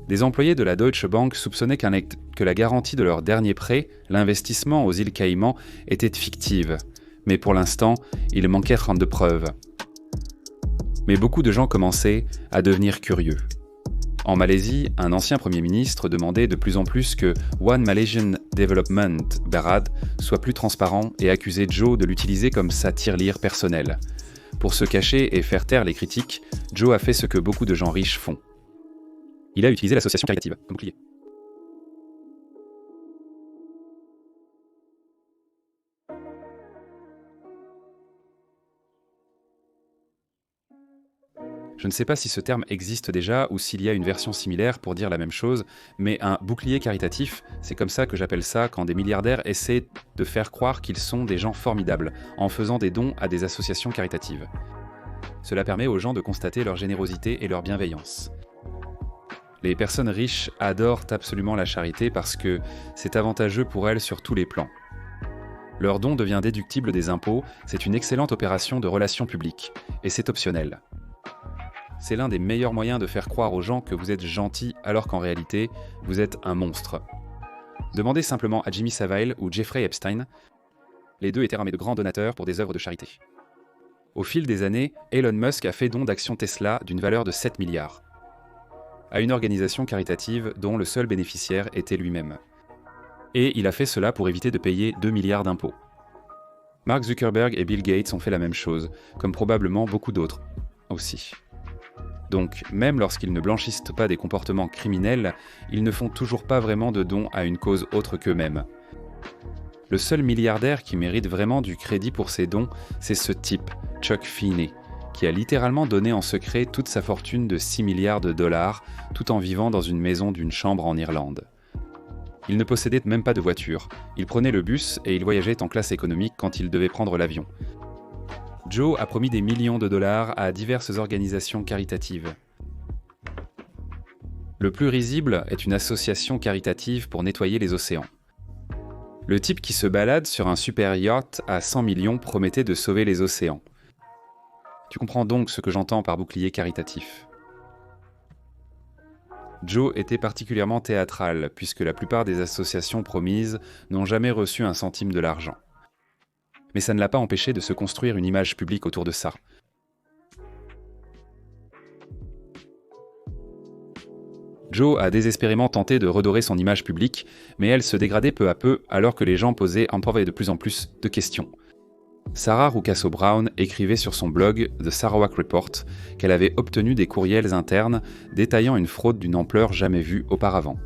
Des employés de la Deutsche Bank soupçonnaient que la garantie de leur dernier prêt, l'investissement aux îles Caïmans, était fictive, mais pour l'instant, il manquait de preuves. Mais beaucoup de gens commençaient à devenir curieux. En Malaisie, un ancien Premier ministre demandait de plus en plus que One Malaysian Development Berhad soit plus transparent et accusait Joe de l'utiliser comme sa tirelire personnelle. Pour se cacher et faire taire les critiques, Joe a fait ce que beaucoup de gens riches font. Il a utilisé l'association caritative comme bouclier. Je ne sais pas si ce terme existe déjà ou s'il y a une version similaire pour dire la même chose, mais un bouclier caritatif, c'est comme ça que j'appelle ça quand des milliardaires essaient de faire croire qu'ils sont des gens formidables, en faisant des dons à des associations caritatives. Cela permet aux gens de constater leur générosité et leur bienveillance. Les personnes riches adorent absolument la charité parce que c'est avantageux pour elles sur tous les plans. Leur don devient déductible des impôts, c'est une excellente opération de relations publiques, et c'est optionnel. C'est l'un des meilleurs moyens de faire croire aux gens que vous êtes gentil alors qu'en réalité, vous êtes un monstre. Demandez simplement à Jimmy Savile ou Jeffrey Epstein. Les deux étaient armés de grands donateurs pour des œuvres de charité. Au fil des années, Elon Musk a fait don d'actions Tesla d'une valeur de 7 milliards. À une organisation caritative dont le seul bénéficiaire était lui-même. Et il a fait cela pour éviter de payer 2 milliards d'impôts. Mark Zuckerberg et Bill Gates ont fait la même chose, comme probablement beaucoup d'autres aussi. Donc, même lorsqu'ils ne blanchissent pas des comportements criminels, ils ne font toujours pas vraiment de dons à une cause autre qu'eux-mêmes. Le seul milliardaire qui mérite vraiment du crédit pour ses dons, c'est ce type, Chuck Feeney, qui a littéralement donné en secret toute sa fortune de 6 milliards de dollars, tout en vivant dans une maison d'une chambre en Irlande. Il ne possédait même pas de voiture, il prenait le bus et il voyageait en classe économique quand il devait prendre l'avion. Joe a promis des millions de dollars à diverses organisations caritatives. Le plus risible est une association caritative pour nettoyer les océans. Le type qui se balade sur un super yacht à 100 millions promettait de sauver les océans. Tu comprends donc ce que j'entends par bouclier caritatif. Joe était particulièrement théâtral, puisque la plupart des associations promises n'ont jamais reçu un centime de l'argent. Mais ça ne l'a pas empêché de se construire une image publique autour de ça. Joe a désespérément tenté de redorer son image publique, mais elle se dégradait peu à peu alors que les gens posaient de plus en plus de questions. Sarah Rucasso-Brown écrivait sur son blog The Sarawak Report qu'elle avait obtenu des courriels internes détaillant une fraude d'une ampleur jamais vue auparavant.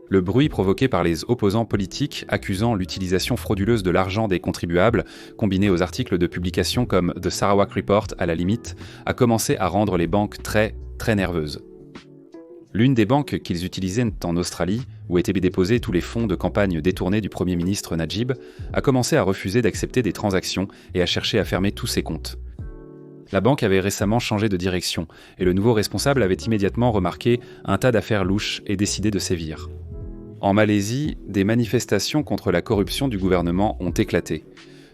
Le bruit provoqué par les opposants politiques accusant l'utilisation frauduleuse de l'argent des contribuables, combiné aux articles de publication comme The Sarawak Report à la limite, a commencé à rendre les banques très nerveuses. L'une des banques qu'ils utilisaient en Australie, où étaient déposés tous les fonds de campagne détournés du Premier ministre Najib, a commencé à refuser d'accepter des transactions et à chercher à fermer tous ses comptes. La banque avait récemment changé de direction, et le nouveau responsable avait immédiatement remarqué un tas d'affaires louches et décidé de sévir. En Malaisie, des manifestations contre la corruption du gouvernement ont éclaté.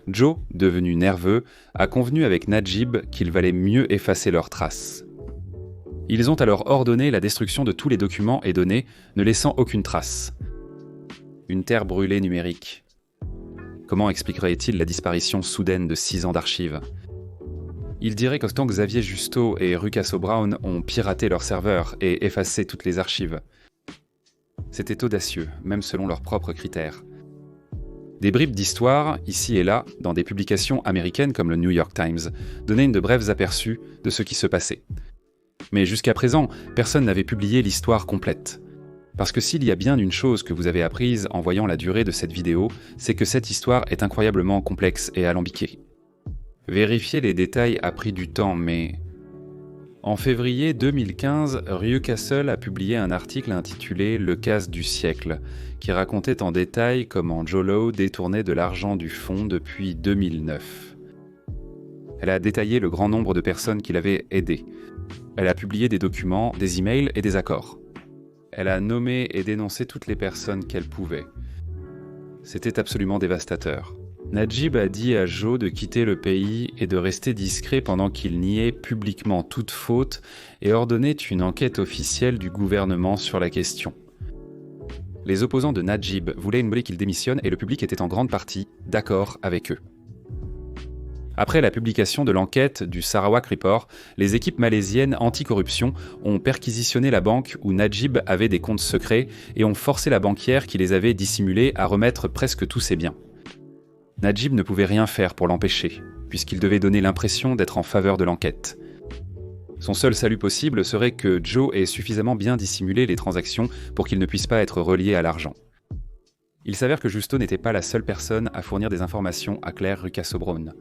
Joe, devenu nerveux, a convenu avec Najib qu'il valait mieux effacer leurs traces. Ils ont alors ordonné la destruction de tous les documents et données, ne laissant aucune trace. Une terre brûlée numérique. Comment expliquerait-il la disparition soudaine de 6 ans d'archives ? Il dirait qu'autant Xavier Justo et Rucasso-Brown ont piraté leurs serveurs et effacé toutes les archives. C'était audacieux, même selon leurs propres critères. Des bribes d'histoire, ici et là, dans des publications américaines comme le New York Times, donnaient de brefs aperçus de ce qui se passait. Mais jusqu'à présent, personne n'avait publié l'histoire complète. Parce que s'il y a bien une chose que vous avez apprise en voyant la durée de cette vidéo, c'est que cette histoire est incroyablement complexe et alambiquée. Vérifier les détails a pris du temps, mais... En février 2015, Rucasso a publié un article intitulé « Le casse du siècle », qui racontait en détail comment Joe Low détournait de l'argent du fonds depuis 2009. Elle a détaillé le grand nombre de personnes qui l'avaient aidé. Elle a publié des documents, des emails et des accords. Elle a nommé et dénoncé toutes les personnes qu'elle pouvait. C'était absolument dévastateur. Najib a dit à Joe de quitter le pays et de rester discret pendant qu'il niait publiquement toute faute et ordonnait une enquête officielle du gouvernement sur la question. Les opposants de Najib voulaient qu'il démissionne et le public était en grande partie d'accord avec eux. Après la publication de l'enquête du Sarawak Report, les équipes malaisiennes anticorruption ont perquisitionné la banque où Najib avait des comptes secrets et ont forcé la banquière qui les avait dissimulés à remettre presque tous ses biens. Najib ne pouvait rien faire pour l'empêcher, puisqu'il devait donner l'impression d'être en faveur de l'enquête. Son seul salut possible serait que Joe ait suffisamment bien dissimulé les transactions pour qu'il ne puisse pas être relié à l'argent. Il s'avère que Justo n'était pas la seule personne à fournir des informations à Claire Rucasso-Brown.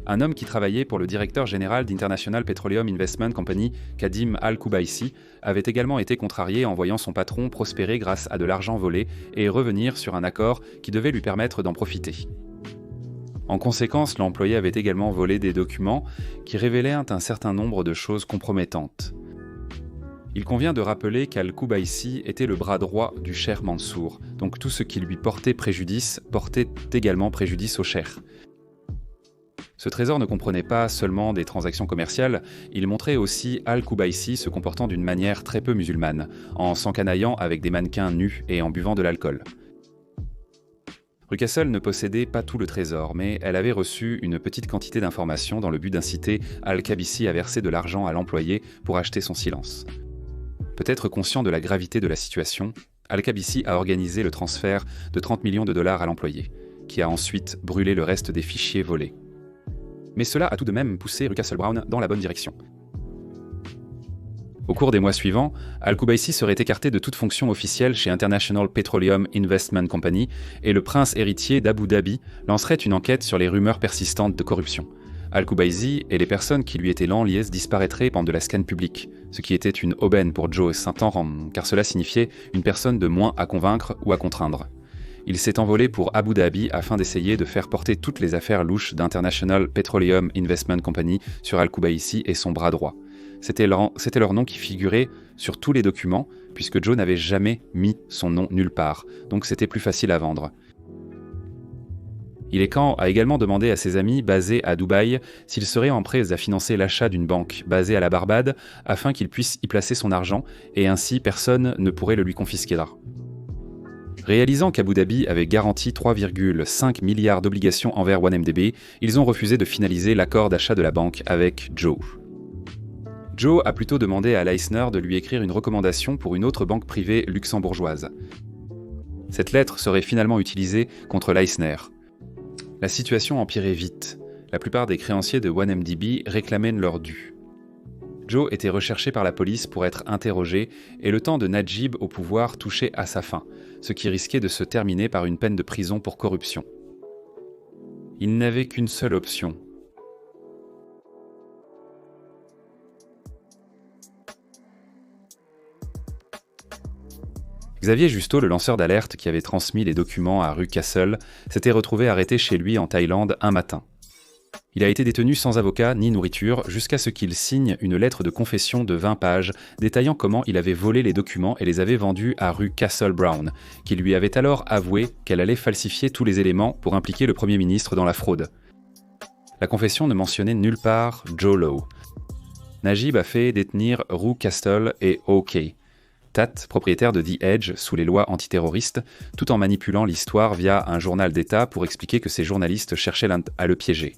Un homme qui travaillait pour le directeur général d'International Petroleum Investment Company, Kadim Al-Kubaisi, avait également été contrarié en voyant son patron prospérer grâce à de l'argent volé et revenir sur un accord qui devait lui permettre d'en profiter. En conséquence, l'employé avait également volé des documents qui révélaient un certain nombre de choses compromettantes. Il convient de rappeler qu'Al-Qubaisi était le bras droit du Cheikh Mansour, donc tout ce qui lui portait préjudice portait également préjudice au Cheikh. Ce trésor ne comprenait pas seulement des transactions commerciales, il montrait aussi Al-Qubaisi se comportant d'une manière très peu musulmane, en s'encanaillant avec des mannequins nus et en buvant de l'alcool. Rucassel ne possédait pas tout le trésor, mais elle avait reçu une petite quantité d'informations dans le but d'inciter Al-Qubaisi à verser de l'argent à l'employé pour acheter son silence. Peut-être conscient de la gravité de la situation, Al-Qubaisi a organisé le transfert de 30 millions de dollars à l'employé, qui a ensuite brûlé le reste des fichiers volés. Mais cela a tout de même poussé Rucassel Brown dans la bonne direction. Au cours des mois suivants, Al-Qubaisi serait écarté de toute fonction officielle chez International Petroleum Investment Company et le prince héritier d'Abu Dhabi lancerait une enquête sur les rumeurs persistantes de corruption. Al-Qubaisi et les personnes qui lui étaient liées disparaîtraient pendant la scan publique, ce qui était une aubaine pour Joe Saint-Henri, car cela signifiait une personne de moins à convaincre ou à contraindre. Il s'est envolé pour Abu Dhabi afin d'essayer de faire porter toutes les affaires louches d'International Petroleum Investment Company sur Al-Qubaisi et son bras droit. C'était leur nom qui figurait sur tous les documents, puisque Joe n'avait jamais mis son nom nulle part, donc c'était plus facile à vendre. Ilekan a également demandé à ses amis basés à Dubaï s'ils seraient prêts à financer l'achat d'une banque basée à la Barbade afin qu'il puisse y placer son argent et ainsi personne ne pourrait le lui confisquer là. Réalisant qu'Abu Dhabi avait garanti 3,5 milliards d'obligations envers 1MDB, ils ont refusé de finaliser l'accord d'achat de la banque avec Joe. Joe a plutôt demandé à Leissner de lui écrire une recommandation pour une autre banque privée luxembourgeoise. Cette lettre serait finalement utilisée contre Leissner. La situation empirait vite. La plupart des créanciers de 1MDB réclamaient leur dû. Joe était recherché par la police pour être interrogé et le temps de Najib au pouvoir touchait à sa fin, ce qui risquait de se terminer par une peine de prison pour corruption. Il n'avait qu'une seule option. Xavier Justo, le lanceur d'alerte qui avait transmis les documents à Rucassel, s'était retrouvé arrêté chez lui en Thaïlande un matin. Il a été détenu sans avocat ni nourriture jusqu'à ce qu'il signe une lettre de confession de 20 pages détaillant comment il avait volé les documents et les avait vendus à Rucassel Brown, qui lui avait alors avoué qu'elle allait falsifier tous les éléments pour impliquer le Premier ministre dans la fraude. La confession ne mentionnait nulle part Joe Lowe. Najib a fait détenir Rucassel et OK, Tat, propriétaire de The Edge sous les lois antiterroristes, tout en manipulant l'histoire via un journal d'État pour expliquer que ses journalistes cherchaient à le piéger.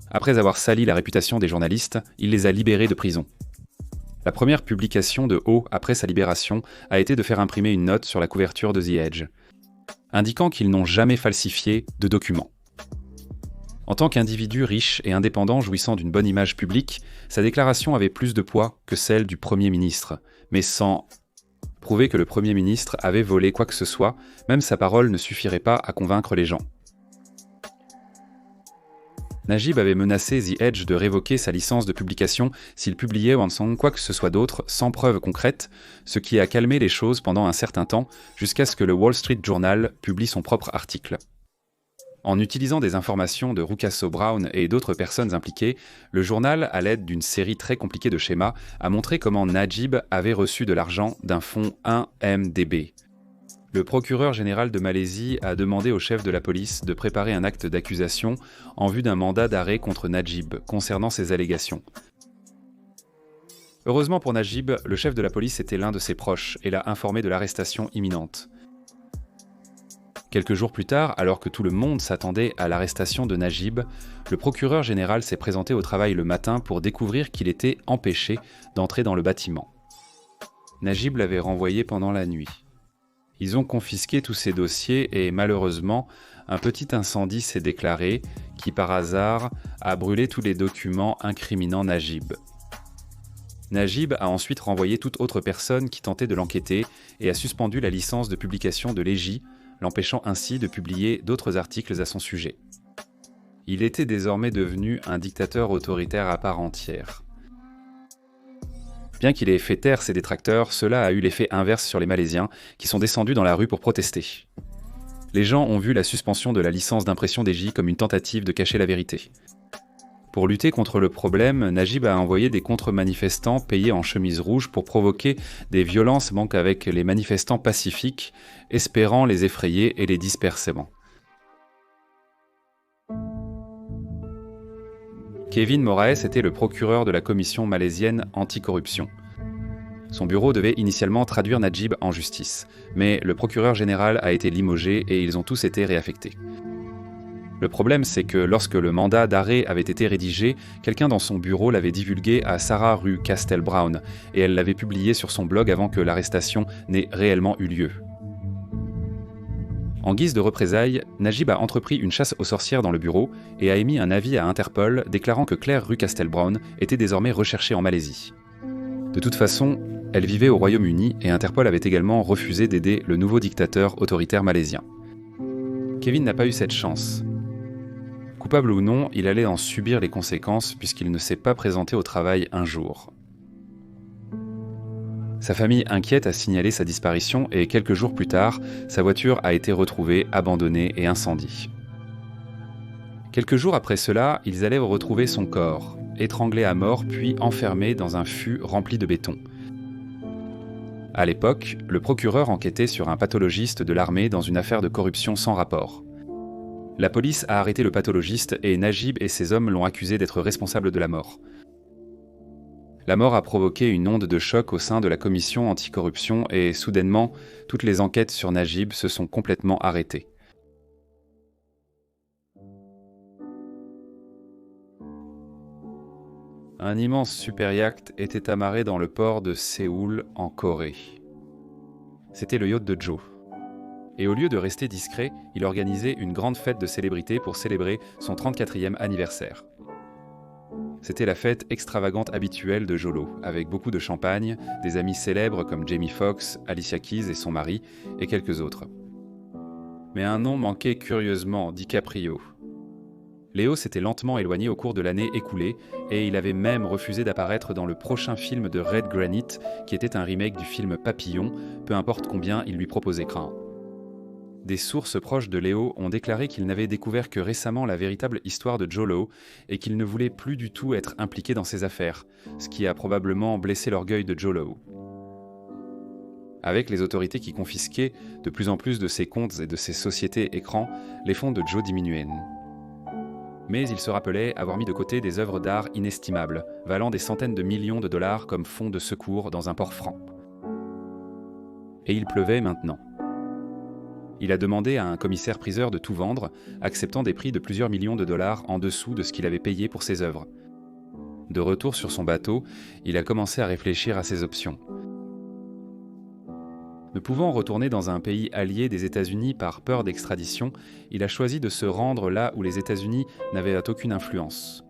Après avoir sali la réputation des journalistes, il les a libérés de prison. La première publication de O après sa libération a été de faire imprimer une note sur la couverture de The Edge, indiquant qu'ils n'ont jamais falsifié de documents. En tant qu'individu riche et indépendant jouissant d'une bonne image publique, sa déclaration avait plus de poids que celle du Premier ministre, mais sans prouver que le Premier ministre avait volé quoi que ce soit, même sa parole ne suffirait pas à convaincre les gens. Najib avait menacé The Edge de révoquer sa licence de publication s'il publiait ensemble quoi que ce soit d'autre sans preuve concrète, ce qui a calmé les choses pendant un certain temps jusqu'à ce que le Wall Street Journal publie son propre article. En utilisant des informations de Rucassel Brown et d'autres personnes impliquées, le journal, à l'aide d'une série très compliquée de schémas, a montré comment Najib avait reçu de l'argent d'un fonds 1MDB. Le procureur général de Malaisie a demandé au chef de la police de préparer un acte d'accusation en vue d'un mandat d'arrêt contre Najib concernant ces allégations. Heureusement pour Najib, le chef de la police était l'un de ses proches et l'a informé de l'arrestation imminente. Quelques jours plus tard, alors que tout le monde s'attendait à l'arrestation de Najib, le procureur général s'est présenté au travail le matin pour découvrir qu'il était empêché d'entrer dans le bâtiment. Najib l'avait renvoyé pendant la nuit. Ils ont confisqué tous ces dossiers et malheureusement, un petit incendie s'est déclaré qui, par hasard, a brûlé tous les documents incriminant Najib. Najib a ensuite renvoyé toute autre personne qui tentait de l'enquêter et a suspendu la licence de publication de l'EJ, l'empêchant ainsi de publier d'autres articles à son sujet. Il était désormais devenu un dictateur autoritaire à part entière. Bien qu'il ait fait taire ses détracteurs, cela a eu l'effet inverse sur les Malaisiens, qui sont descendus dans la rue pour protester. Les gens ont vu la suspension de la licence d'impression d'EJ comme une tentative de cacher la vérité. Pour lutter contre le problème, Najib a envoyé des contre-manifestants payés en chemise rouge pour provoquer des violences donc avec les manifestants pacifiques, espérant les effrayer et les disperser. Kevin Moraes était le procureur de la commission malaisienne anticorruption. Son bureau devait initialement traduire Najib en justice, mais le procureur général a été limogé et ils ont tous été réaffectés. Le problème, c'est que lorsque le mandat d'arrêt avait été rédigé, quelqu'un dans son bureau l'avait divulgué à Sarah Rue Castle-Brown, et elle l'avait publié sur son blog avant que l'arrestation n'ait réellement eu lieu. En guise de représailles, Najib a entrepris une chasse aux sorcières dans le bureau et a émis un avis à Interpol déclarant que Claire Rue Castle-Brown était désormais recherchée en Malaisie. De toute façon, elle vivait au Royaume-Uni et Interpol avait également refusé d'aider le nouveau dictateur autoritaire malaisien. Kevin n'a pas eu cette chance. Coupable ou non, il allait en subir les conséquences puisqu'il ne s'est pas présenté au travail un jour. Sa famille inquiète a signalé sa disparition et quelques jours plus tard, sa voiture a été retrouvée, abandonnée et incendiée. Quelques jours après cela, ils allaient retrouver son corps, étranglé à mort puis enfermé dans un fût rempli de béton. À l'époque, le procureur enquêtait sur un pathologiste de l'armée dans une affaire de corruption sans rapport. La police a arrêté le pathologiste et Najib et ses hommes l'ont accusé d'être responsable de la mort. La mort a provoqué une onde de choc au sein de la commission anticorruption et soudainement, toutes les enquêtes sur Najib se sont complètement arrêtées. Un immense super-yacht était amarré dans le port de Séoul, en Corée. C'était le yacht de Joe. Et au lieu de rester discret, il organisait une grande fête de célébrités pour célébrer son 34e anniversaire. C'était la fête extravagante habituelle de Jolo, avec beaucoup de champagne, des amis célèbres comme Jamie Foxx, Alicia Keys et son mari, et quelques autres. Mais un nom manquait curieusement, DiCaprio. Léo s'était lentement éloigné au cours de l'année écoulée, et il avait même refusé d'apparaître dans le prochain film de Red Granite, qui était un remake du film Papillon, peu importe combien il lui proposait craint. Des sources proches de Léo ont déclaré qu'il n'avait découvert que récemment la véritable histoire de Jolo et qu'il ne voulait plus du tout être impliqué dans ses affaires, ce qui a probablement blessé l'orgueil de Jolo. Avec les autorités qui confisquaient de plus en plus de ses comptes et de ses sociétés écrans, les fonds de Joe diminuaient. Mais il se rappelait avoir mis de côté des œuvres d'art inestimables, valant des centaines de millions de dollars comme fonds de secours dans un port franc. Et il pleuvait maintenant. Il a demandé à un commissaire-priseur de tout vendre, acceptant des prix de plusieurs millions de dollars en dessous de ce qu'il avait payé pour ses œuvres. De retour sur son bateau, il a commencé à réfléchir à ses options. Ne pouvant retourner dans un pays allié des États-Unis par peur d'extradition, il a choisi de se rendre là où les États-Unis n'avaient aucune influence.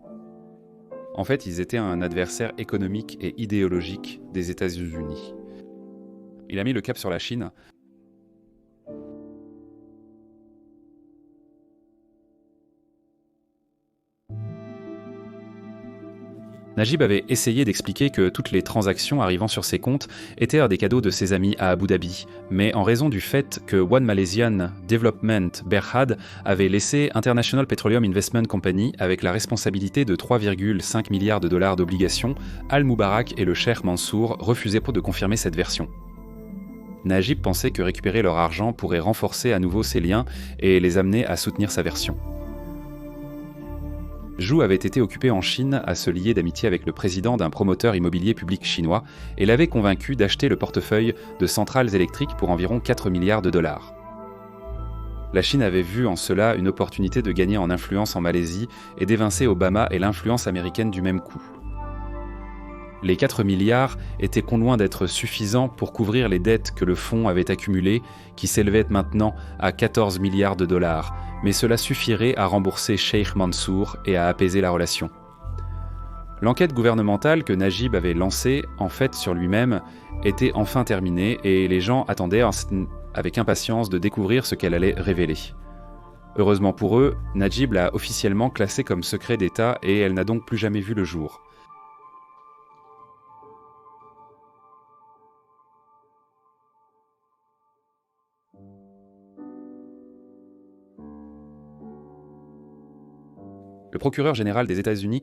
En fait, ils étaient un adversaire économique et idéologique des États-Unis. Il a mis le cap sur la Chine. Najib avait essayé d'expliquer que toutes les transactions arrivant sur ses comptes étaient des cadeaux de ses amis à Abu Dhabi, mais en raison du fait que One Malaysian Development Berhad avait laissé International Petroleum Investment Company avec la responsabilité de 3,5 milliards de dollars d'obligations, Al-Mubarak et le cheikh Mansour refusaient de confirmer cette version. Najib pensait que récupérer leur argent pourrait renforcer à nouveau ses liens et les amener à soutenir sa version. Zhu avait été occupé en Chine à se lier d'amitié avec le président d'un promoteur immobilier public chinois et l'avait convaincu d'acheter le portefeuille de centrales électriques pour environ 4 milliards de dollars. La Chine avait vu en cela une opportunité de gagner en influence en Malaisie et d'évincer Obama et l'influence américaine du même coup. Les 4 milliards étaient loin d'être suffisants pour couvrir les dettes que le fonds avait accumulées, qui s'élevaient maintenant à 14 milliards de dollars, mais cela suffirait à rembourser Sheikh Mansour et à apaiser la relation. L'enquête gouvernementale que Najib avait lancée, en fait sur lui-même, était enfin terminée et les gens attendaient avec impatience de découvrir ce qu'elle allait révéler. Heureusement pour eux, Najib l'a officiellement classée comme secret d'État et elle n'a donc plus jamais vu le jour. Le procureur général des États-Unis,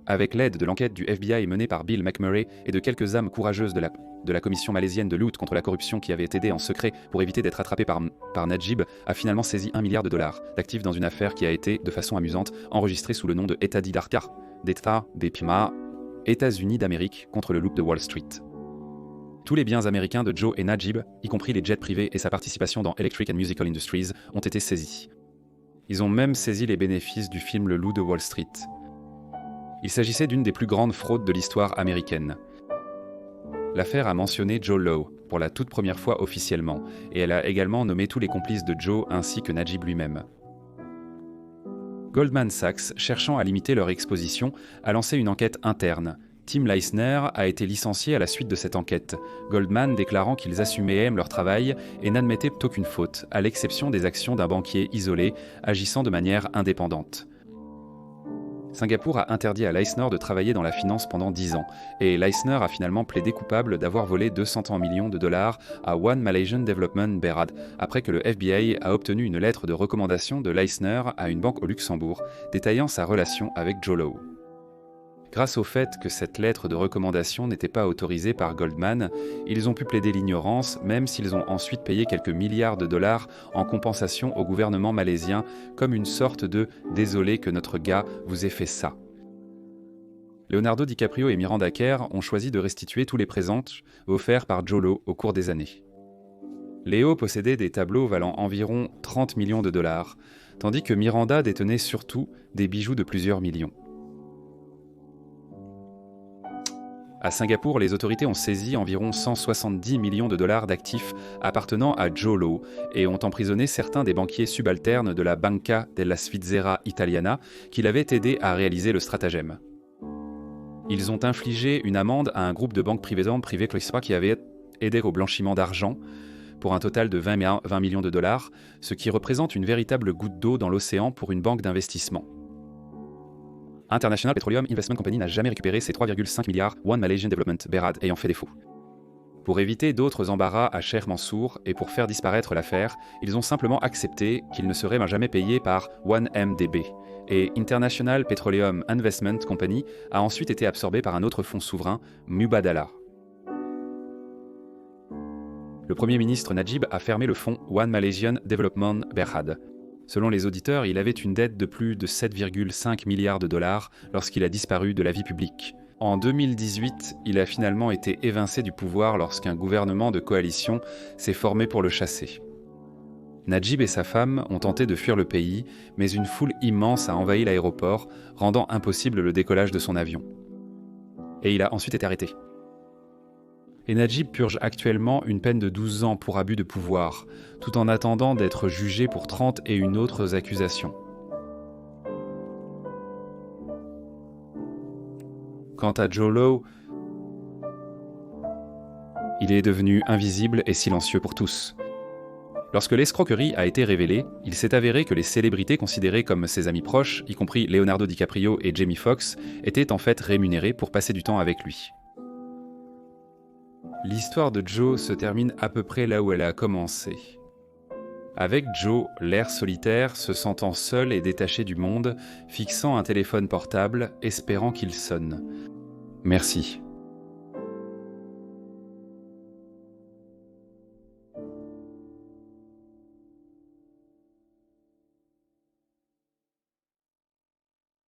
avec l'aide de l'enquête du FBI menée par Bill McMurray et de quelques âmes courageuses de la commission malaisienne de lutte contre la corruption qui avait aidé en secret pour éviter d'être attrapé par Najib, a finalement saisi $1 milliard d'actifs dans une affaire qui a été, de façon amusante, enregistrée sous le nom de État des PIMA, États-Unis d'Amérique contre le loup de Wall Street. Tous les biens américains de Joe et Najib, y compris les jets privés et sa participation dans Electric and Musical Industries, ont été saisis. Ils ont même saisi les bénéfices du film Le Loup de Wall Street. Il s'agissait d'une des plus grandes fraudes de l'histoire américaine. L'affaire a mentionné Joe Lowe pour la toute première fois officiellement, et elle a également nommé tous les complices de Joe ainsi que Najib lui-même. Goldman Sachs, cherchant à limiter leur exposition, a lancé une enquête interne. Tim Leissner a été licencié à la suite de cette enquête, Goldman déclarant qu'ils assumaient leur travail et n'admettaient aucune faute, à l'exception des actions d'un banquier isolé, agissant de manière indépendante. Singapour a interdit à Leissner de travailler dans la finance pendant 10 ans, et Leissner a finalement plaidé coupable d'avoir volé $200 millions à One Malaysian Development Berhad, après que le FBI a obtenu une lettre de recommandation de Leissner à une banque au Luxembourg, détaillant sa relation avec Joe Lowe. Grâce au fait que cette lettre de recommandation n'était pas autorisée par Goldman, ils ont pu plaider l'ignorance, même s'ils ont ensuite payé quelques milliards de dollars en compensation au gouvernement malaisien, comme une sorte de « désolé que notre gars vous ait fait ça ». Leonardo DiCaprio et Miranda Kerr ont choisi de restituer tous les présents offerts par Joe Lowe au cours des années. Léo possédait des tableaux valant environ $30 millions, tandis que Miranda détenait surtout des bijoux de plusieurs millions. À Singapour, les autorités ont saisi environ $170 millions d'actifs appartenant à Joe Lowe et ont emprisonné certains des banquiers subalternes de la Banca della Svizzera Italiana qui l'avaient aidé à réaliser le stratagème. Ils ont infligé une amende à un groupe de banques privées qui avait aidé au blanchiment d'argent pour un total de $20 millions, ce qui représente une véritable goutte d'eau dans l'océan pour une banque d'investissement. International Petroleum Investment Company n'a jamais récupéré ses 3,5 milliards One Malaysian Development Berhad ayant fait défaut. Pour éviter d'autres embarras à Sheikh Mansour et pour faire disparaître l'affaire, ils ont simplement accepté qu'ils ne seraient jamais payés par 1MDB, et International Petroleum Investment Company a ensuite été absorbé par un autre fonds souverain, Mubadala. Le Premier ministre Najib a fermé le fonds One Malaysian Development Berhad. Selon les auditeurs, il avait une dette de plus de $7,5 milliards lorsqu'il a disparu de la vie publique. En 2018, il a finalement été évincé du pouvoir lorsqu'un gouvernement de coalition s'est formé pour le chasser. Najib et sa femme ont tenté de fuir le pays, mais une foule immense a envahi l'aéroport, rendant impossible le décollage de son avion. Et il a ensuite été arrêté. Et Najib purge actuellement une peine de 12 ans pour abus de pouvoir, tout en attendant d'être jugé pour 31 autres accusations. Quant à Joe Lowe, il est devenu invisible et silencieux pour tous. Lorsque l'escroquerie a été révélée, il s'est avéré que les célébrités considérées comme ses amis proches, y compris Leonardo DiCaprio et Jamie Foxx, étaient en fait rémunérés pour passer du temps avec lui. L'histoire de Joe se termine à peu près là où elle a commencé. Avec Joe, l'air solitaire, se sentant seul et détaché du monde, fixant un téléphone portable, espérant qu'il sonne. Merci.